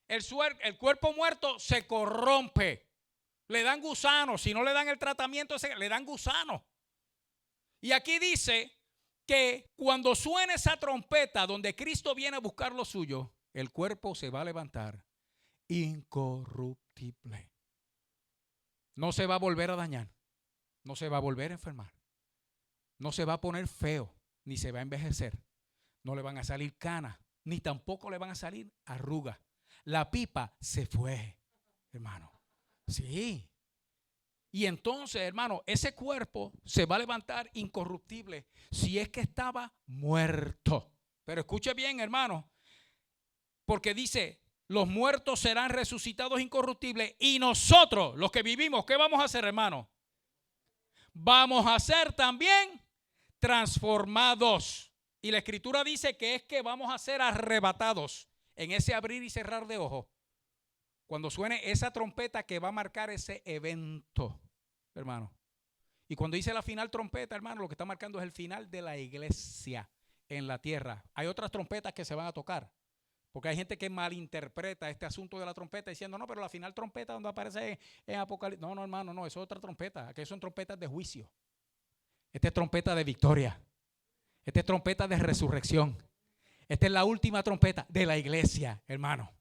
El cuerpo muerto se corrompe. Le dan gusanos. Si no le dan el tratamiento, le dan gusanos. Y aquí dice que cuando suene esa trompeta donde Cristo viene a buscar lo suyo, el cuerpo se va a levantar incorruptible. No se va a volver a dañar. No se va a volver a enfermar. No se va a poner feo, ni se va a envejecer. No le van a salir canas, ni tampoco le van a salir arrugas. La pipa se fue, hermano. Sí. Y entonces, hermano, ese cuerpo se va a levantar incorruptible si es que estaba muerto. Pero escuche bien, hermano, porque dice, los muertos serán resucitados incorruptibles y nosotros, los que vivimos, ¿qué vamos a hacer, hermano? Vamos a ser también transformados. Y la Escritura dice que es que vamos a ser arrebatados en ese abrir y cerrar de ojos. Cuando suene esa trompeta que va a marcar ese evento, hermano. Y cuando dice la final trompeta, hermano, lo que está marcando es el final de la iglesia en la tierra. Hay otras trompetas que se van a tocar. Porque hay gente que malinterpreta este asunto de la trompeta diciendo, no, pero la final trompeta donde aparece en Apocalipsis. No, hermano, no, eso es otra trompeta. Aquellas son trompetas de juicio. Esta es trompeta de victoria. Esta es trompeta de resurrección. Esta es la última trompeta de la iglesia, hermano.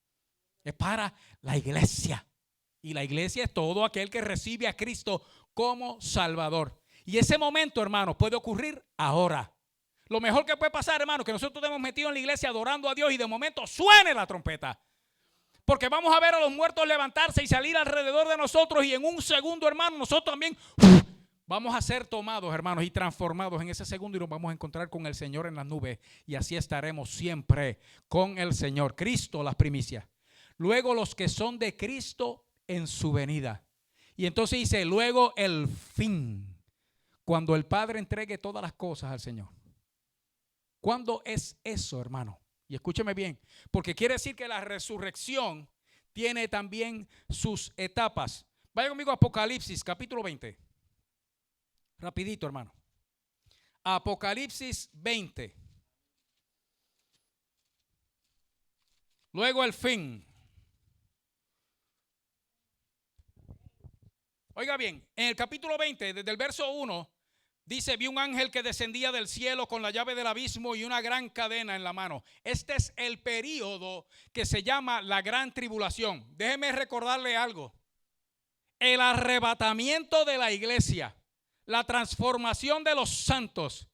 Es para la iglesia. Y la iglesia es todo aquel que recibe a Cristo como Salvador. Y ese momento, hermano, puede ocurrir ahora. Lo mejor que puede pasar, hermano, que nosotros estemos metidos en la iglesia adorando a Dios y de momento suene la trompeta. Porque vamos a ver a los muertos levantarse y salir alrededor de nosotros y en un segundo, hermano, nosotros también vamos a ser tomados, hermanos, y transformados en ese segundo y nos vamos a encontrar con el Señor en las nubes y así estaremos siempre con el Señor. Cristo, las primicias. Luego los que son de Cristo en su venida. Y entonces dice, luego el fin, cuando el Padre entregue todas las cosas al Señor. ¿Cuándo es eso, hermano? Y escúcheme bien, porque quiere decir que la resurrección tiene también sus etapas. Vaya conmigo a Apocalipsis, capítulo 20. Rapidito, hermano. Apocalipsis 20. Luego el fin. Oiga bien, en el capítulo 20, desde el verso 1, dice: vi un ángel que descendía del cielo con la llave del abismo y una gran cadena en la mano. Este es el período que se llama la gran tribulación. Déjeme recordarle algo. El arrebatamiento de la iglesia, la transformación de los santos,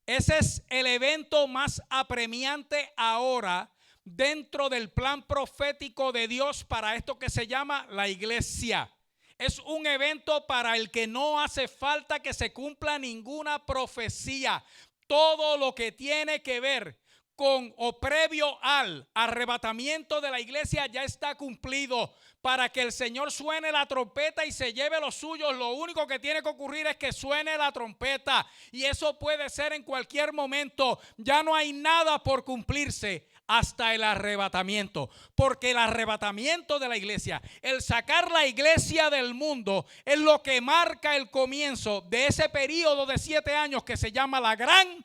ese es el evento más apremiante ahora dentro del plan profético de Dios para esto que se llama la iglesia. Es un evento para el que no hace falta que se cumpla ninguna profecía. Todo lo que tiene que ver con o previo al arrebatamiento de la iglesia ya está cumplido. Para que el Señor suene la trompeta y se lleve los suyos, lo único que tiene que ocurrir es que suene la trompeta. Y eso puede ser en cualquier momento. Ya no hay nada por cumplirse hasta el arrebatamiento, porque el arrebatamiento de la iglesia, el sacar la iglesia del mundo, es lo que marca el comienzo de ese periodo de 7 años que se llama la gran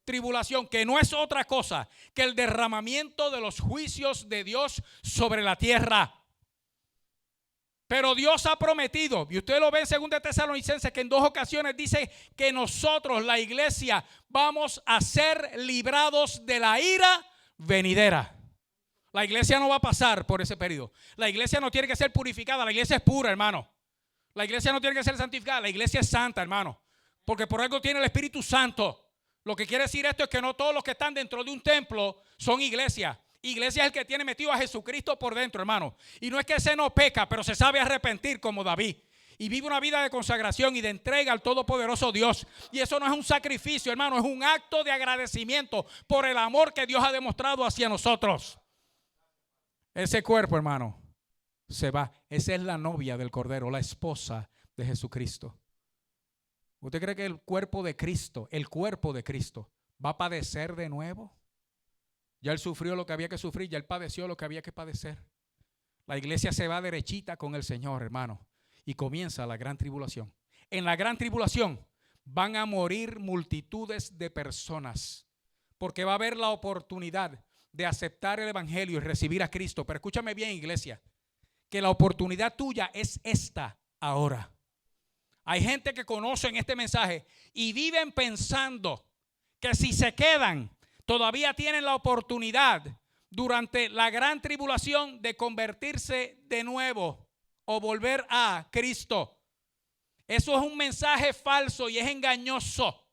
tribulación, que no es otra cosa que el derramamiento de los juicios de Dios sobre la tierra. Pero Dios ha prometido, y usted lo ve en 2 Tesalonicenses, que en 2 ocasiones dice que nosotros, la iglesia, vamos a ser librados de la ira venidera. La iglesia no va a pasar por ese periodo. La iglesia no tiene que ser purificada. La iglesia es pura, hermano. La iglesia no tiene que ser santificada. La iglesia es santa, hermano, porque por algo tiene el Espíritu Santo. Lo que quiere decir esto es que no todos los que están dentro de un templo son iglesia. Iglesia es el que tiene metido a Jesucristo por dentro, hermano. Y no es que ese no peca, pero se sabe arrepentir como David. Y vive una vida de consagración y de entrega al todopoderoso Dios. Y eso no es un sacrificio, hermano, es un acto de agradecimiento por el amor que Dios ha demostrado hacia nosotros. Ese cuerpo, hermano, se va. Esa es la novia del Cordero, la esposa de Jesucristo. ¿Usted cree que el cuerpo de Cristo va a padecer de nuevo? Ya Él sufrió lo que había que sufrir, ya Él padeció lo que había que padecer. La iglesia se va derechita con el Señor, hermano. Y comienza la gran tribulación. En la gran tribulación van a morir multitudes de personas, porque va a haber la oportunidad de aceptar el evangelio y recibir a Cristo. Pero escúchame bien, iglesia, que la oportunidad tuya es esta ahora. Hay gente que conocen este mensaje y viven pensando que si se quedan, todavía tienen la oportunidad durante la gran tribulación de convertirse de nuevo o volver a Cristo. Eso es un mensaje falso y es engañoso.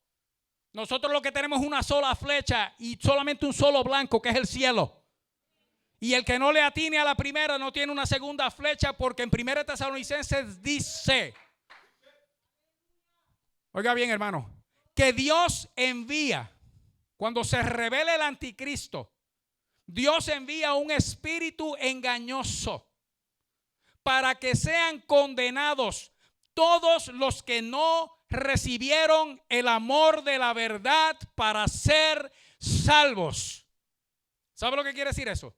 Nosotros lo que tenemos es una sola flecha y solamente un solo blanco, que es el cielo. Y el que no le atine a la primera no tiene una segunda flecha, porque en 1 Tesalonicenses dice, oiga bien, hermano, que Dios envía, cuando se revele el anticristo, Dios envía un espíritu engañoso para que sean condenados todos los que no recibieron el amor de la verdad para ser salvos. ¿Sabe lo que quiere decir eso?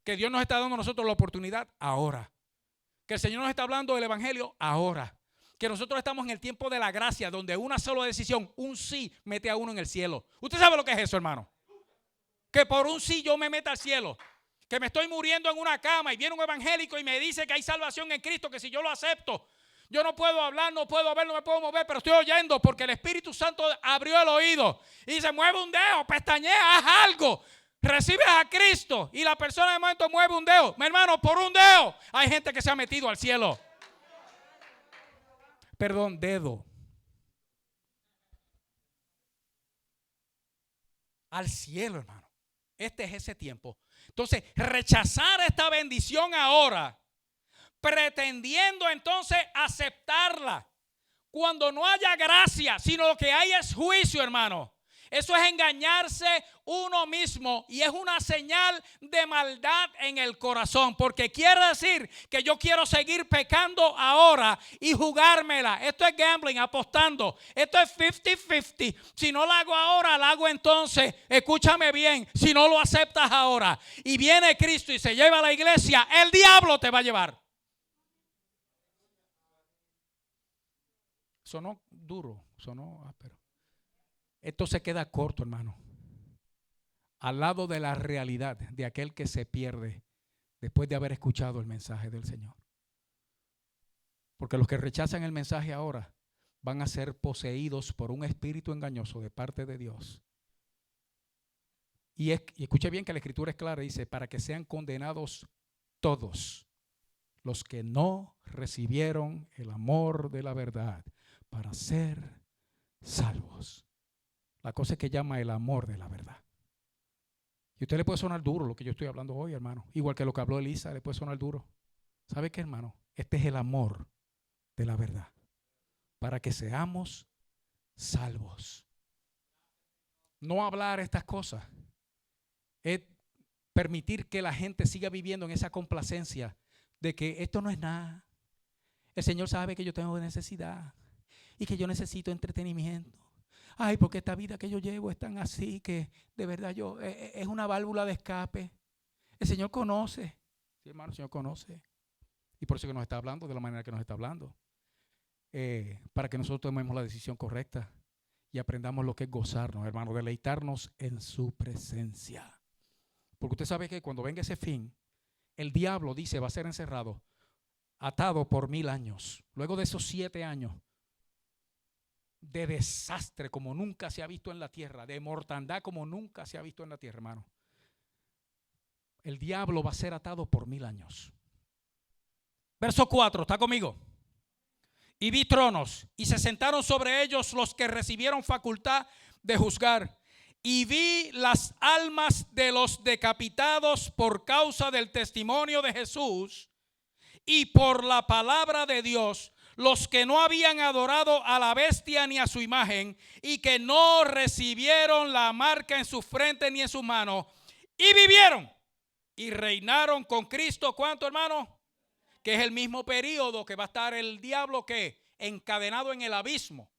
Que Dios nos está dando a nosotros la oportunidad ahora. Que el Señor nos está hablando del evangelio ahora. Que nosotros estamos en el tiempo de la gracia, donde una sola decisión, un sí, mete a uno en el cielo. ¿Usted sabe lo que es eso, hermano? Que por un sí yo me meta al cielo. Que me estoy muriendo en una cama y viene un evangélico y me dice que hay salvación en Cristo, que si yo lo acepto, yo no puedo hablar, no puedo ver, no me puedo mover, pero estoy oyendo porque el Espíritu Santo abrió el oído y dice: mueve un dedo, pestañea, haz algo, recibes a Cristo. Y la persona de momento mueve un dedo. Mi hermano, por un dedo hay gente que se ha metido al cielo. Perdón, dedo. Al cielo, hermano. Este es ese tiempo. Entonces, rechazar esta bendición ahora, pretendiendo entonces aceptarla, cuando no haya gracia, sino lo que hay es juicio, hermano. Eso es engañarse uno mismo y es una señal de maldad en el corazón, porque quiere decir que yo quiero seguir pecando ahora y jugármela. Esto es gambling, apostando. Esto es 50-50. Si no lo hago ahora, lo hago entonces. Escúchame bien, si no lo aceptas ahora y viene Cristo y se lleva a la iglesia, el diablo te va a llevar. Sonó duro, sonó áspero. Esto se queda corto, hermano, al lado de la realidad de aquel que se pierde después de haber escuchado el mensaje del Señor. Porque los que rechazan el mensaje ahora van a ser poseídos por un espíritu engañoso de parte de Dios. Y escuche bien que la Escritura es clara, dice, para que sean condenados todos los que no recibieron el amor de la verdad para ser salvos. La cosa es que llama el amor de la verdad. Y a usted le puede sonar duro lo que yo estoy hablando hoy, hermano. Igual que lo que habló Elisa, le puede sonar duro. ¿Sabe qué, hermano? Este es el amor de la verdad. Para que seamos salvos. No hablar estas cosas. Es permitir que la gente siga viviendo en esa complacencia de que esto no es nada. El Señor sabe que yo tengo necesidad y que yo necesito entretenimiento. Ay, porque esta vida que yo llevo es tan así que de verdad es una válvula de escape. El Señor conoce. Sí, hermano, el Señor conoce. Y por eso que nos está hablando de la manera que nos está hablando. Para que nosotros tomemos la decisión correcta y aprendamos lo que es gozarnos, hermano, deleitarnos en su presencia. Porque usted sabe que cuando venga ese fin, el diablo dice va a ser encerrado, atado por 1000 años. Luego de esos 7 años de desastre como nunca se ha visto en la tierra, de mortandad como nunca se ha visto en la tierra, hermano. El diablo va a ser atado por 1000 años. Verso 4, ¿está conmigo? Y vi tronos, y se sentaron sobre ellos los que recibieron facultad de juzgar. Y vi las almas de los decapitados por causa del testimonio de Jesús y por la palabra de Dios, los que no habían adorado a la bestia ni a su imagen y que no recibieron la marca en su frente ni en sus manos, y vivieron y reinaron con Cristo. ¿Cuánto, hermano? Que es el mismo periodo que va a estar el diablo que encadenado en el abismo.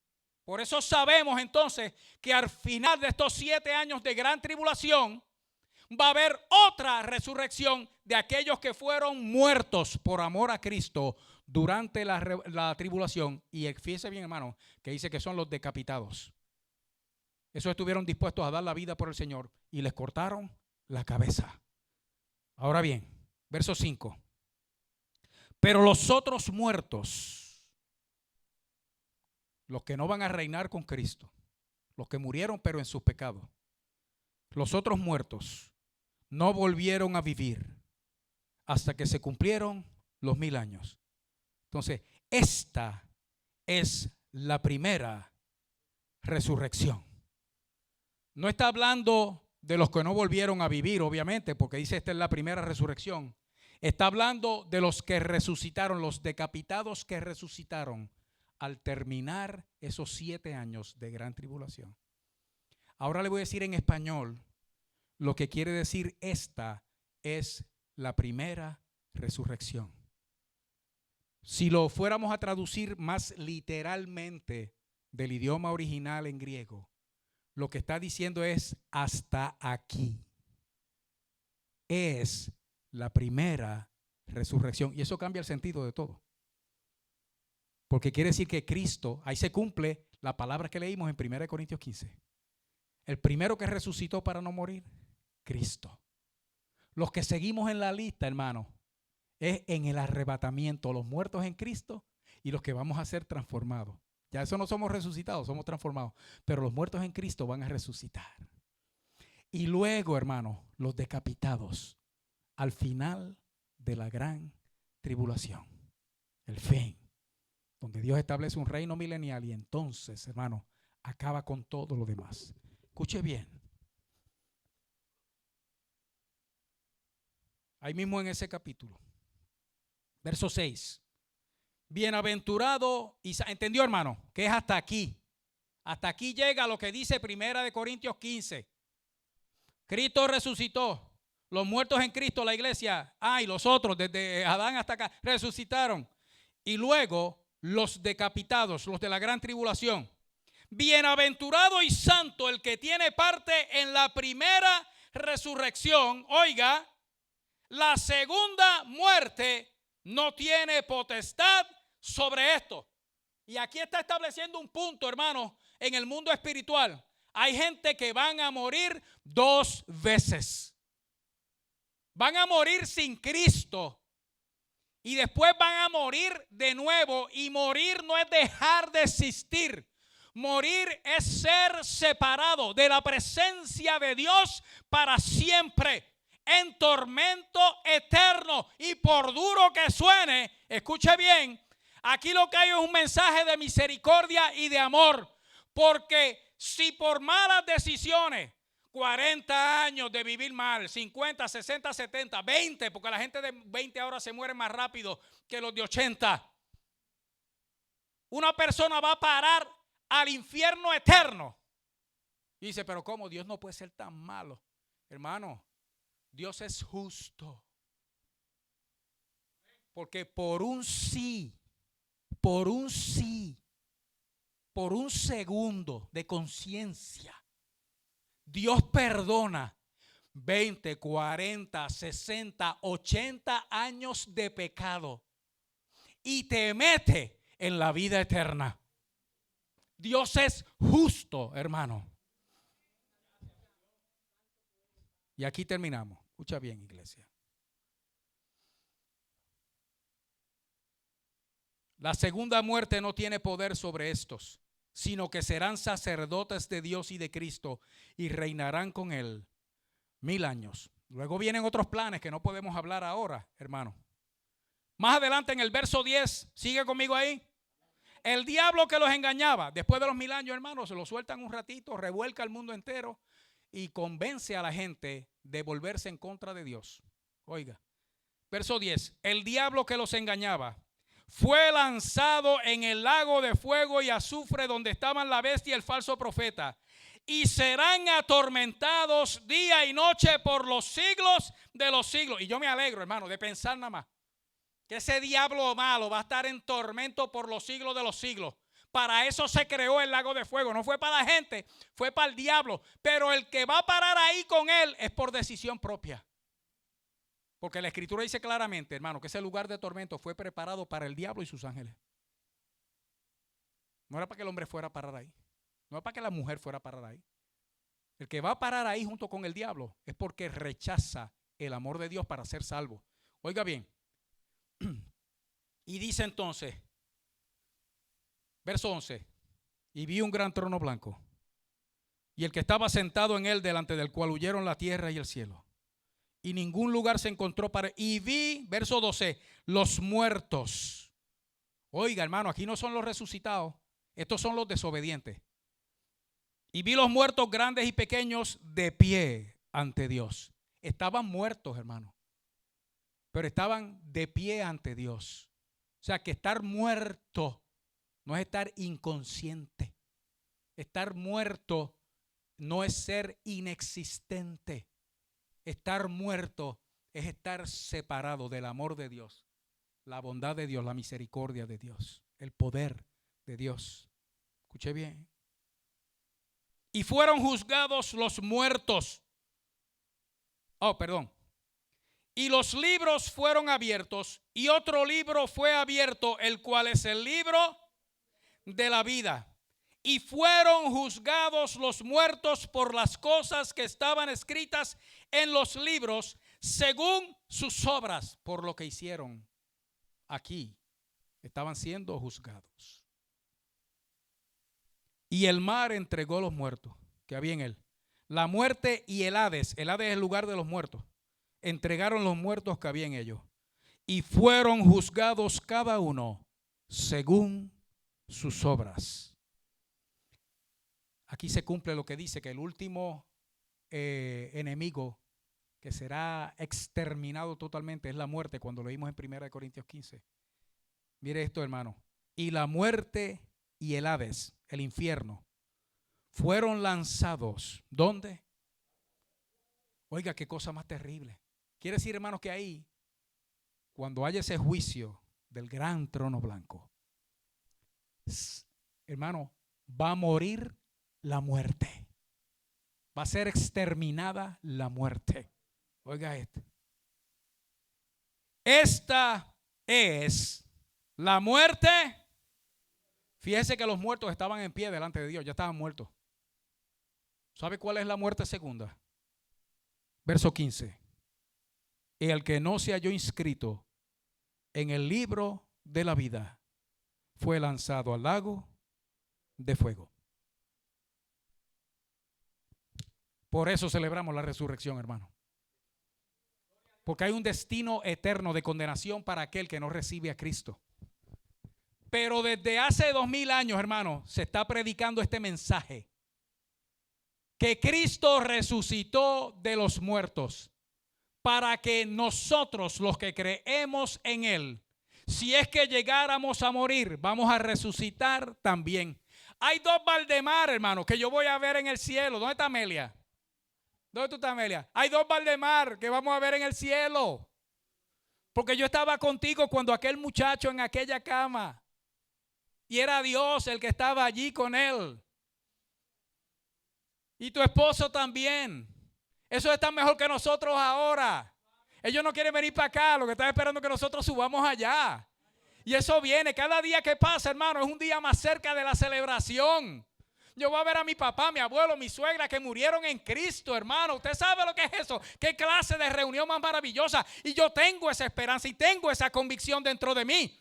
Por eso sabemos entonces que al final de estos 7 años de gran tribulación va a haber otra resurrección de aquellos que fueron muertos por amor a Cristo durante la tribulación. Y fíjese bien, hermano, que dice que son los decapitados. Esos estuvieron dispuestos a dar la vida por el Señor y les cortaron la cabeza. Ahora bien, verso 5. Pero los otros muertos, los que no van a reinar con Cristo, los que murieron pero en sus pecados, los otros muertos no volvieron a vivir hasta que se cumplieron los 1000 años. Entonces, esta es la primera resurrección. No está hablando de los que no volvieron a vivir, obviamente, porque dice esta es la primera resurrección. Está hablando de los que resucitaron, los decapitados que resucitaron al terminar esos 7 años de gran tribulación. Ahora le voy a decir en español lo que quiere decir esta es la primera resurrección. Si lo fuéramos a traducir más literalmente del idioma original en griego, lo que está diciendo es hasta aquí. Es la primera resurrección. Y eso cambia el sentido de todo. Porque quiere decir que Cristo, ahí se cumple la palabra que leímos en 1 Corintios 15. El primero que resucitó para no morir, Cristo. Los que seguimos en la lista, hermano, es en el arrebatamiento, los muertos en Cristo y los que vamos a ser transformados. Ya eso no somos resucitados, somos transformados. Pero los muertos en Cristo van a resucitar. Y luego, hermano, los decapitados al final de la gran tribulación. El fin. Donde Dios establece un reino milenial y entonces, hermano, acaba con todo lo demás. Escuche bien. Ahí mismo en ese capítulo. Verso 6. Bienaventurado, ¿entendió, hermano? Que es hasta aquí. Hasta aquí llega lo que dice 1 Corintios 15. Cristo resucitó. Los muertos en Cristo, la iglesia, y los otros, desde Adán hasta acá, resucitaron. Y luego los decapitados, los de la gran tribulación. Bienaventurado y santo el que tiene parte en la primera resurrección. Oiga, la segunda muerte no tiene potestad sobre esto. Y aquí está estableciendo un punto, hermano, en el mundo espiritual. Hay gente que van a morir 2 veces. Van a morir sin Cristo. Y después van a morir de nuevo. Y morir no es dejar de existir. Morir es ser separado de la presencia de Dios para siempre. En tormento eterno. Y por duro que suene, escuche bien, aquí lo que hay es un mensaje de misericordia y de amor. Porque si por malas decisiones, 40 años de vivir mal, 50, 60, 70, 20, porque la gente de 20 ahora se muere más rápido que los de 80. Una persona va a parar al infierno eterno. Y dice, pero ¿cómo? Dios no puede ser tan malo. Hermano, Dios es justo. Porque por un segundo de conciencia, Dios perdona 20, 40, 60, 80 años de pecado y te mete en la vida eterna. Dios es justo, hermano. Y aquí terminamos. Escucha bien, iglesia. La segunda muerte no tiene poder sobre estos, sino que serán sacerdotes de Dios y de Cristo y reinarán con Él 1000 años. Luego vienen otros planes que no podemos hablar ahora, hermano. Más adelante en el verso 10, sigue conmigo ahí. El diablo que los engañaba, después de los 1000 años, hermano, se lo sueltan un ratito, revuelca el mundo entero y convence a la gente de volverse en contra de Dios. Oiga, verso 10, el diablo que los engañaba fue lanzado en el lago de fuego y azufre donde estaban la bestia y el falso profeta, y serán atormentados día y noche por los siglos de los siglos. Y yo me alegro, hermano, de pensar nada más que ese diablo malo va a estar en tormento por los siglos de los siglos. Para eso se creó el lago de fuego. No fue para la gente, fue para el diablo. Pero el que va a parar ahí con él es por decisión propia. Porque la Escritura dice claramente, hermano, que ese lugar de tormento fue preparado para el diablo y sus ángeles. No era para que el hombre fuera a parar ahí. No era para que la mujer fuera a parar ahí. El que va a parar ahí junto con el diablo es porque rechaza el amor de Dios para ser salvo. Oiga bien. Y dice entonces, verso 11, y vi un gran trono blanco, y el que estaba sentado en él, delante del cual huyeron la tierra y el cielo, y ningún lugar se encontró para él. Y vi, verso 12, los muertos. Oiga, hermano, aquí no son los resucitados, estos son los desobedientes. Y vi los muertos grandes y pequeños de pie ante Dios. Estaban muertos, hermano, pero estaban de pie ante Dios. O sea que estar muerto no es estar inconsciente. Estar muerto no es ser inexistente. Estar muerto es estar separado del amor de Dios, la bondad de Dios, la misericordia de Dios, el poder de Dios. Escuché bien. Y fueron juzgados los muertos. Y los libros fueron abiertos, y otro libro fue abierto, el cual es el libro de la vida. Y fueron juzgados los muertos por las cosas que estaban escritas en los libros, según sus obras, por lo que hicieron. Aquí estaban siendo juzgados. Y el mar entregó los muertos que había en él. La muerte y el Hades es el lugar de los muertos, entregaron los muertos que había en ellos. Y fueron juzgados cada uno según sus obras. Aquí se cumple lo que dice, que el último enemigo que será exterminado totalmente es la muerte, cuando lo vimos en 1 Corintios 15. Mire esto, hermano. Y la muerte y el Hades, el infierno, fueron lanzados. ¿Dónde? Oiga, qué cosa más terrible. Quiere decir, hermanos, que ahí, cuando haya ese juicio del gran trono blanco, hermano, va a morir la muerte. Va a ser exterminada la muerte. Oiga esto. Esta es la muerte. Fíjese que los muertos estaban en pie delante de Dios, ya estaban muertos. ¿Sabe cuál es la muerte segunda? Verso 15. Y el que no se halló inscrito en el libro de la vida fue lanzado al lago de fuego. Por eso celebramos la resurrección, hermano. Porque hay un destino eterno de condenación para aquel que no recibe a Cristo. Pero desde hace 2000 años, hermano, se está predicando este mensaje. Que Cristo resucitó de los muertos para que nosotros, los que creemos en Él, si es que llegáramos a morir, vamos a resucitar también. Hay dos Valdemar, hermano, que yo voy a ver en el cielo. ¿Dónde está Amelia? ¿Dónde tú estás, Amelia? Hay dos Valdemar que vamos a ver en el cielo. Porque yo estaba contigo cuando aquel muchacho en aquella cama, y era Dios el que estaba allí con él. Y tu esposo también. Eso está mejor que nosotros ahora. Ellos no quieren venir para acá, lo que están esperando es que nosotros subamos allá. Y eso viene, cada día que pasa, hermano, es un día más cerca de la celebración. Yo voy a ver a mi papá, mi abuelo, mi suegra que murieron en Cristo, hermano. Usted sabe lo que es eso. Qué clase de reunión más maravillosa. Y yo tengo esa esperanza y tengo esa convicción dentro de mí.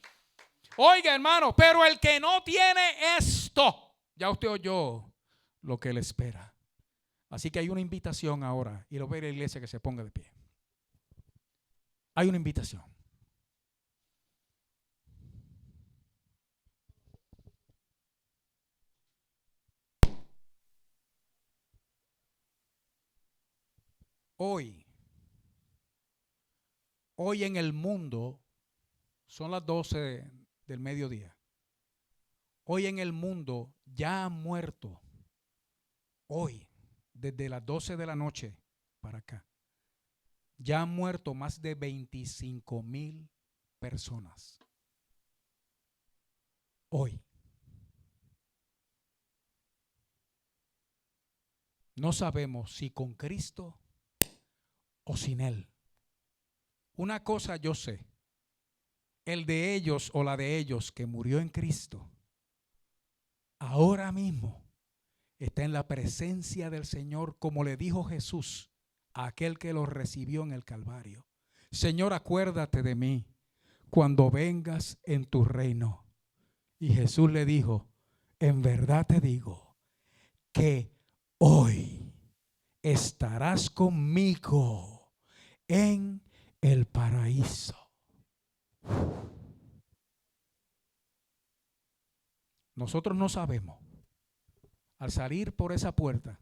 Oiga, hermano, pero el que no tiene esto, ya usted oyó lo que le espera. Así que hay una invitación ahora, y lo ve la iglesia que se ponga de pie. Hay una invitación. Hoy en el mundo, son las 12 del mediodía. Hoy en el mundo ya han muerto, hoy, desde las 12 de la noche para acá, ya han muerto más de 25,000 personas. Hoy. No sabemos si con Cristo o sin Él. Una cosa yo sé, el de ellos o la de ellos que murió en Cristo, ahora mismo está en la presencia del Señor, como le dijo Jesús a aquel que lo recibió en el Calvario. Señor, acuérdate de mí cuando vengas en tu reino. Y Jesús le dijo, en verdad te digo que hoy estarás conmigo en el paraíso. Nosotros no sabemos, al salir por esa puerta,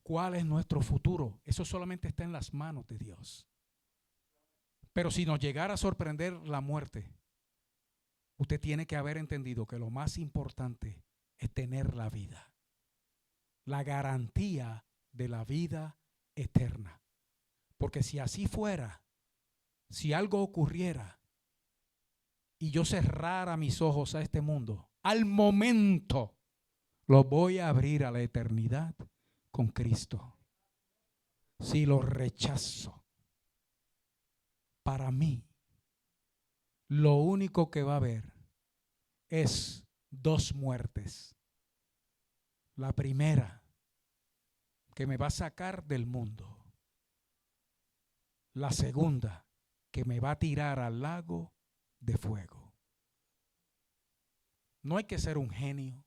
cuál es nuestro futuro. Eso solamente está en las manos de Dios. Pero si nos llegara a sorprender la muerte, usted tiene que haber entendido que lo más importante es tener la vida, la garantía de la vida eterna. Porque si así fuera, si algo ocurriera y yo cerrara mis ojos a este mundo, al momento los voy a abrir a la eternidad con Cristo. Si lo rechazo, para mí, lo único que va a haber es dos muertes. La primera, que me va a sacar del mundo. La segunda, que me va a tirar al lago de fuego. No hay que ser un genio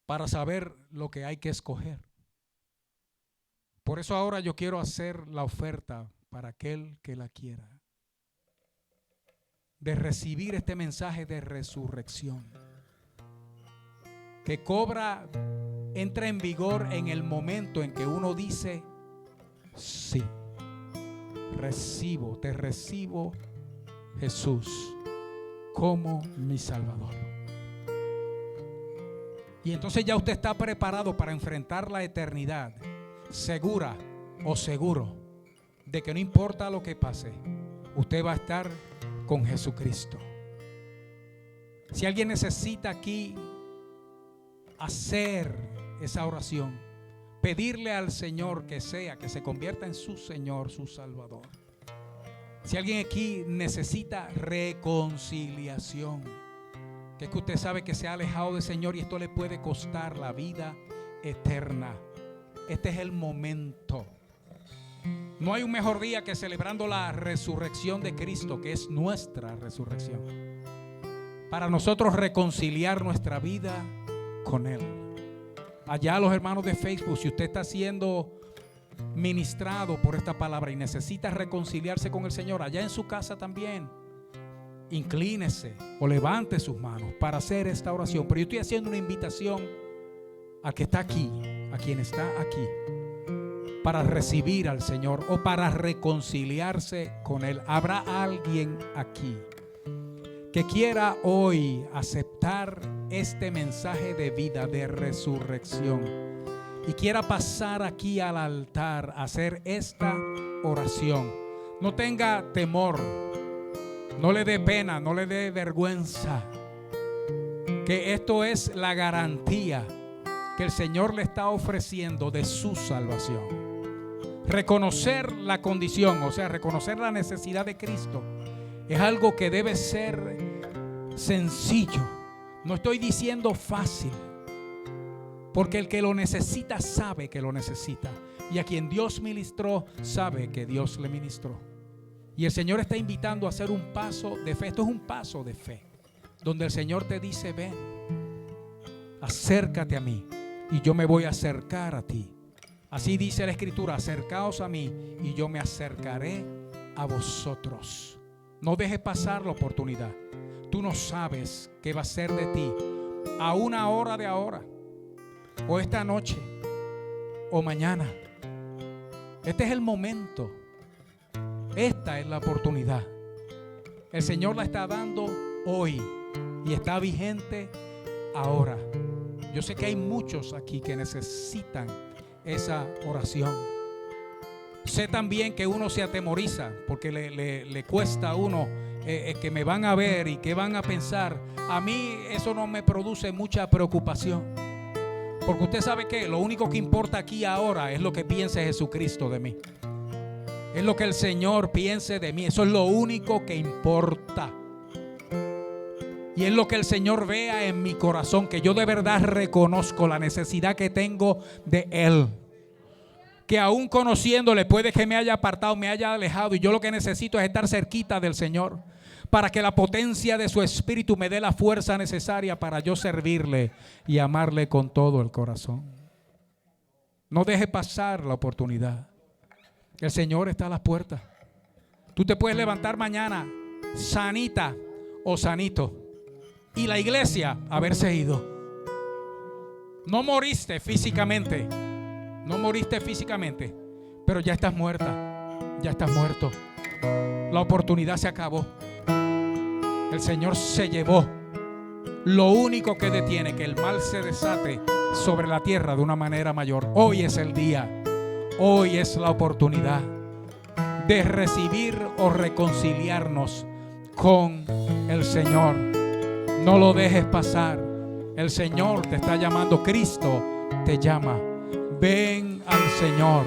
para saber lo que hay que escoger. Por eso ahora yo quiero hacer la oferta para aquel que la quiera, de recibir este mensaje de resurrección, que entra en vigor en el momento en que uno dice, sí, te recibo, Jesús, como mi Salvador. Y entonces ya usted está preparado para enfrentar la eternidad, segura o seguro de que no importa lo que pase, usted va a estar con Jesucristo. Si alguien necesita aquí hacer esa oración, pedirle al Señor que se convierta en su Señor, su Salvador. Si alguien aquí necesita reconciliación, que es que usted sabe que se ha alejado del Señor y esto le puede costar la vida eterna, este es el momento. No hay un mejor día que celebrando la resurrección de Cristo, que es nuestra resurrección, para nosotros reconciliar nuestra vida con Él. Allá los hermanos de Facebook, si usted está siendo ministrado por esta palabra y necesita reconciliarse con el Señor, allá en su casa también, inclínese o levante sus manos para hacer esta oración. Pero yo estoy haciendo una invitación al que está aquí, a quien está aquí, para recibir al Señor o para reconciliarse con Él. ¿Habrá alguien aquí que quiera hoy aceptar este mensaje de vida, de resurrección, y quiera pasar aquí al altar a hacer esta oración? No tenga temor, no le dé pena, no le dé vergüenza, que esto es la garantía que el Señor le está ofreciendo de su salvación. Reconocer la condición, o sea, reconocer la necesidad de Cristo, es algo que debe ser sencillo. No estoy diciendo fácil, porque el que lo necesita sabe que lo necesita, y a quien Dios ministró sabe que Dios le ministró. Y el Señor está invitando a hacer un paso de fe. Esto es un paso de fe, donde el Señor te dice: ven, acércate a mí y yo me voy a acercar a ti. Así dice la Escritura: acercaos a mí y yo me acercaré a vosotros. No dejes pasar la oportunidad. Tú no sabes qué va a ser de ti a una hora de ahora, o esta noche, o mañana. Este es el momento. Esta es la oportunidad. El Señor la está dando hoy y está vigente ahora. Yo sé que hay muchos aquí que necesitan esa oración. Sé también que uno se atemoriza porque le cuesta a uno que me van a ver y que van a pensar. A mí eso no me produce mucha preocupación, porque usted sabe que lo único que importa aquí ahora es lo que piense Jesucristo de mí. Es lo que el Señor piense de mí. Eso es lo único que importa. Y es lo que el Señor vea en mi corazón, que yo de verdad reconozco la necesidad que tengo de Él. Que aún conociéndole, puede que me haya apartado, me haya alejado, y yo lo que necesito es estar cerquita del Señor, para que la potencia de su Espíritu me dé la fuerza necesaria para yo servirle y amarle con todo el corazón. No deje pasar la oportunidad. El Señor está a las puertas. Tú te puedes levantar mañana sanita o sanito, y la iglesia haberse ido. No moriste físicamente, pero ya estás muerta, ya estás muerto. La oportunidad se acabó. El Señor se llevó. Lo único que detiene que el mal se desate sobre la tierra de una manera mayor. Hoy es el día. Hoy es la oportunidad de recibir o reconciliarnos con el Señor. No lo dejes pasar. El Señor te está llamando. Cristo te llama. Ven al Señor.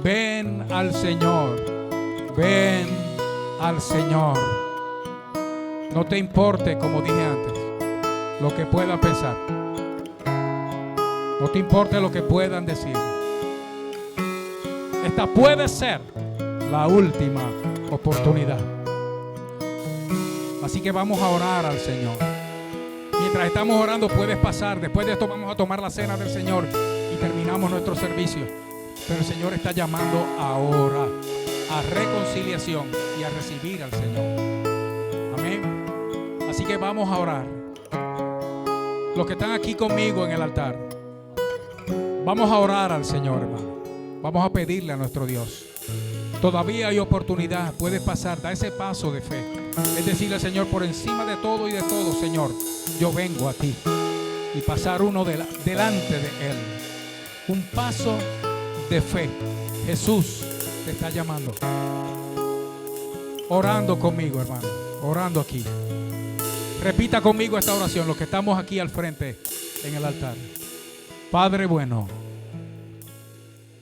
Ven al Señor. Ven al Señor. No te importe, como dije antes, lo que puedan pensar. No te importe lo que puedan decir. Esta puede ser la última oportunidad. Así que vamos a orar al Señor. Mientras estamos orando, puedes pasar. Después de esto vamos a tomar la cena del Señor y terminamos nuestro servicio. Pero el Señor está llamando ahora a reconciliación y a recibir al Señor. Amén. Así que vamos a orar. Los que están aquí conmigo en el altar, vamos a orar al Señor, hermano. Vamos a pedirle a nuestro Dios. Todavía hay oportunidad. Puedes pasar, da ese paso de fe. Es decirle al Señor: por encima de todo y de todo, Señor, yo vengo a ti. y pasar uno delante de Él. Un paso de fe. Jesús te está llamando. Orando conmigo, hermano. Orando aquí. Repita conmigo esta oración, los que estamos aquí al frente en el altar. Padre bueno,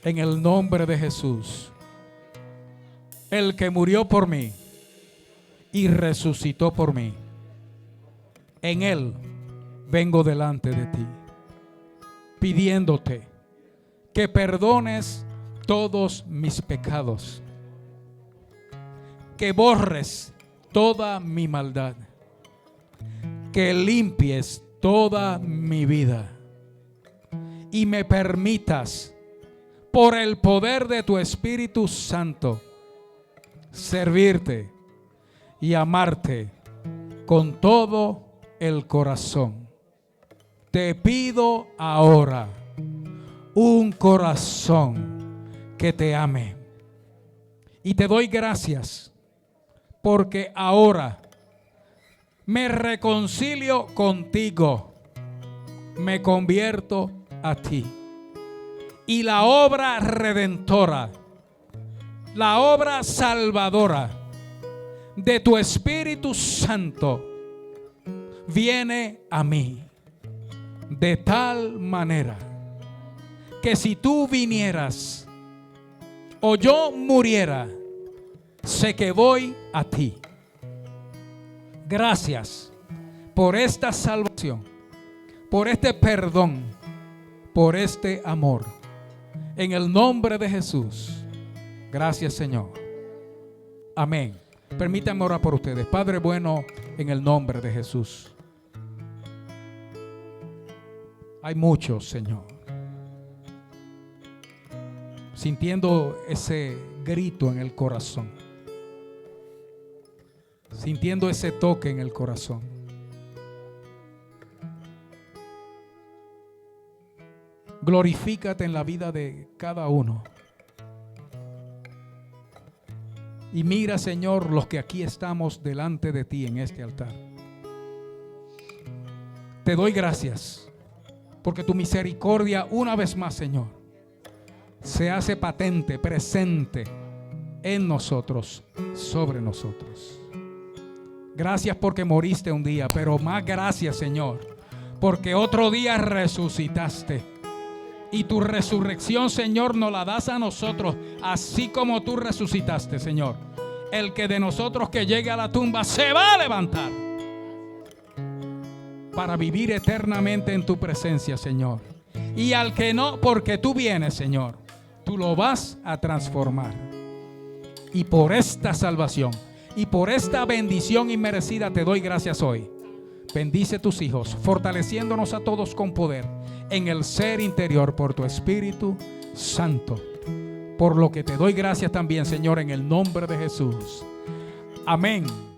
en el nombre de Jesús, el que murió por mí y resucitó por mí, en Él vengo delante de ti, pidiéndote que perdones todos mis pecados, que borres toda mi maldad, que limpies toda mi vida y me permitas, por el poder de tu Espíritu Santo, servirte y amarte con todo el corazón. Te pido ahora un corazón que te ame. Y te doy gracias porque ahora me reconcilio contigo. Me convierto a ti. Y la obra redentora, la obra salvadora de tu Espíritu Santo viene a mí. De tal manera que si tú vinieras o yo muriera, sé que voy a ti. Gracias por esta salvación, por este perdón, por este amor. En el nombre de Jesús. Gracias, Señor. Amén. Permítanme orar por ustedes. Padre bueno, en el nombre de Jesús. Hay muchos, Señor, sintiendo ese grito en el corazón, sintiendo ese toque en el corazón. Glorifícate en la vida de cada uno. Y mira, Señor, los que aquí estamos delante de ti en este altar. Te doy gracias porque tu misericordia una vez más, Señor, se hace patente, presente en nosotros, sobre nosotros. Gracias porque moriste un día, pero más gracias, Señor, porque otro día resucitaste. Y tu resurrección, Señor, nos la das a nosotros, así como tú resucitaste, Señor. El que de nosotros que llegue a la tumba se va a levantar para vivir eternamente en tu presencia, Señor. Y al que no, porque tú vienes, Señor, tú lo vas a transformar. Y por esta salvación y por esta bendición inmerecida te doy gracias hoy. Bendice tus hijos, fortaleciéndonos a todos con poder en el ser interior por tu Espíritu Santo. Por lo que te doy gracias también, Señor, en el nombre de Jesús. Amén.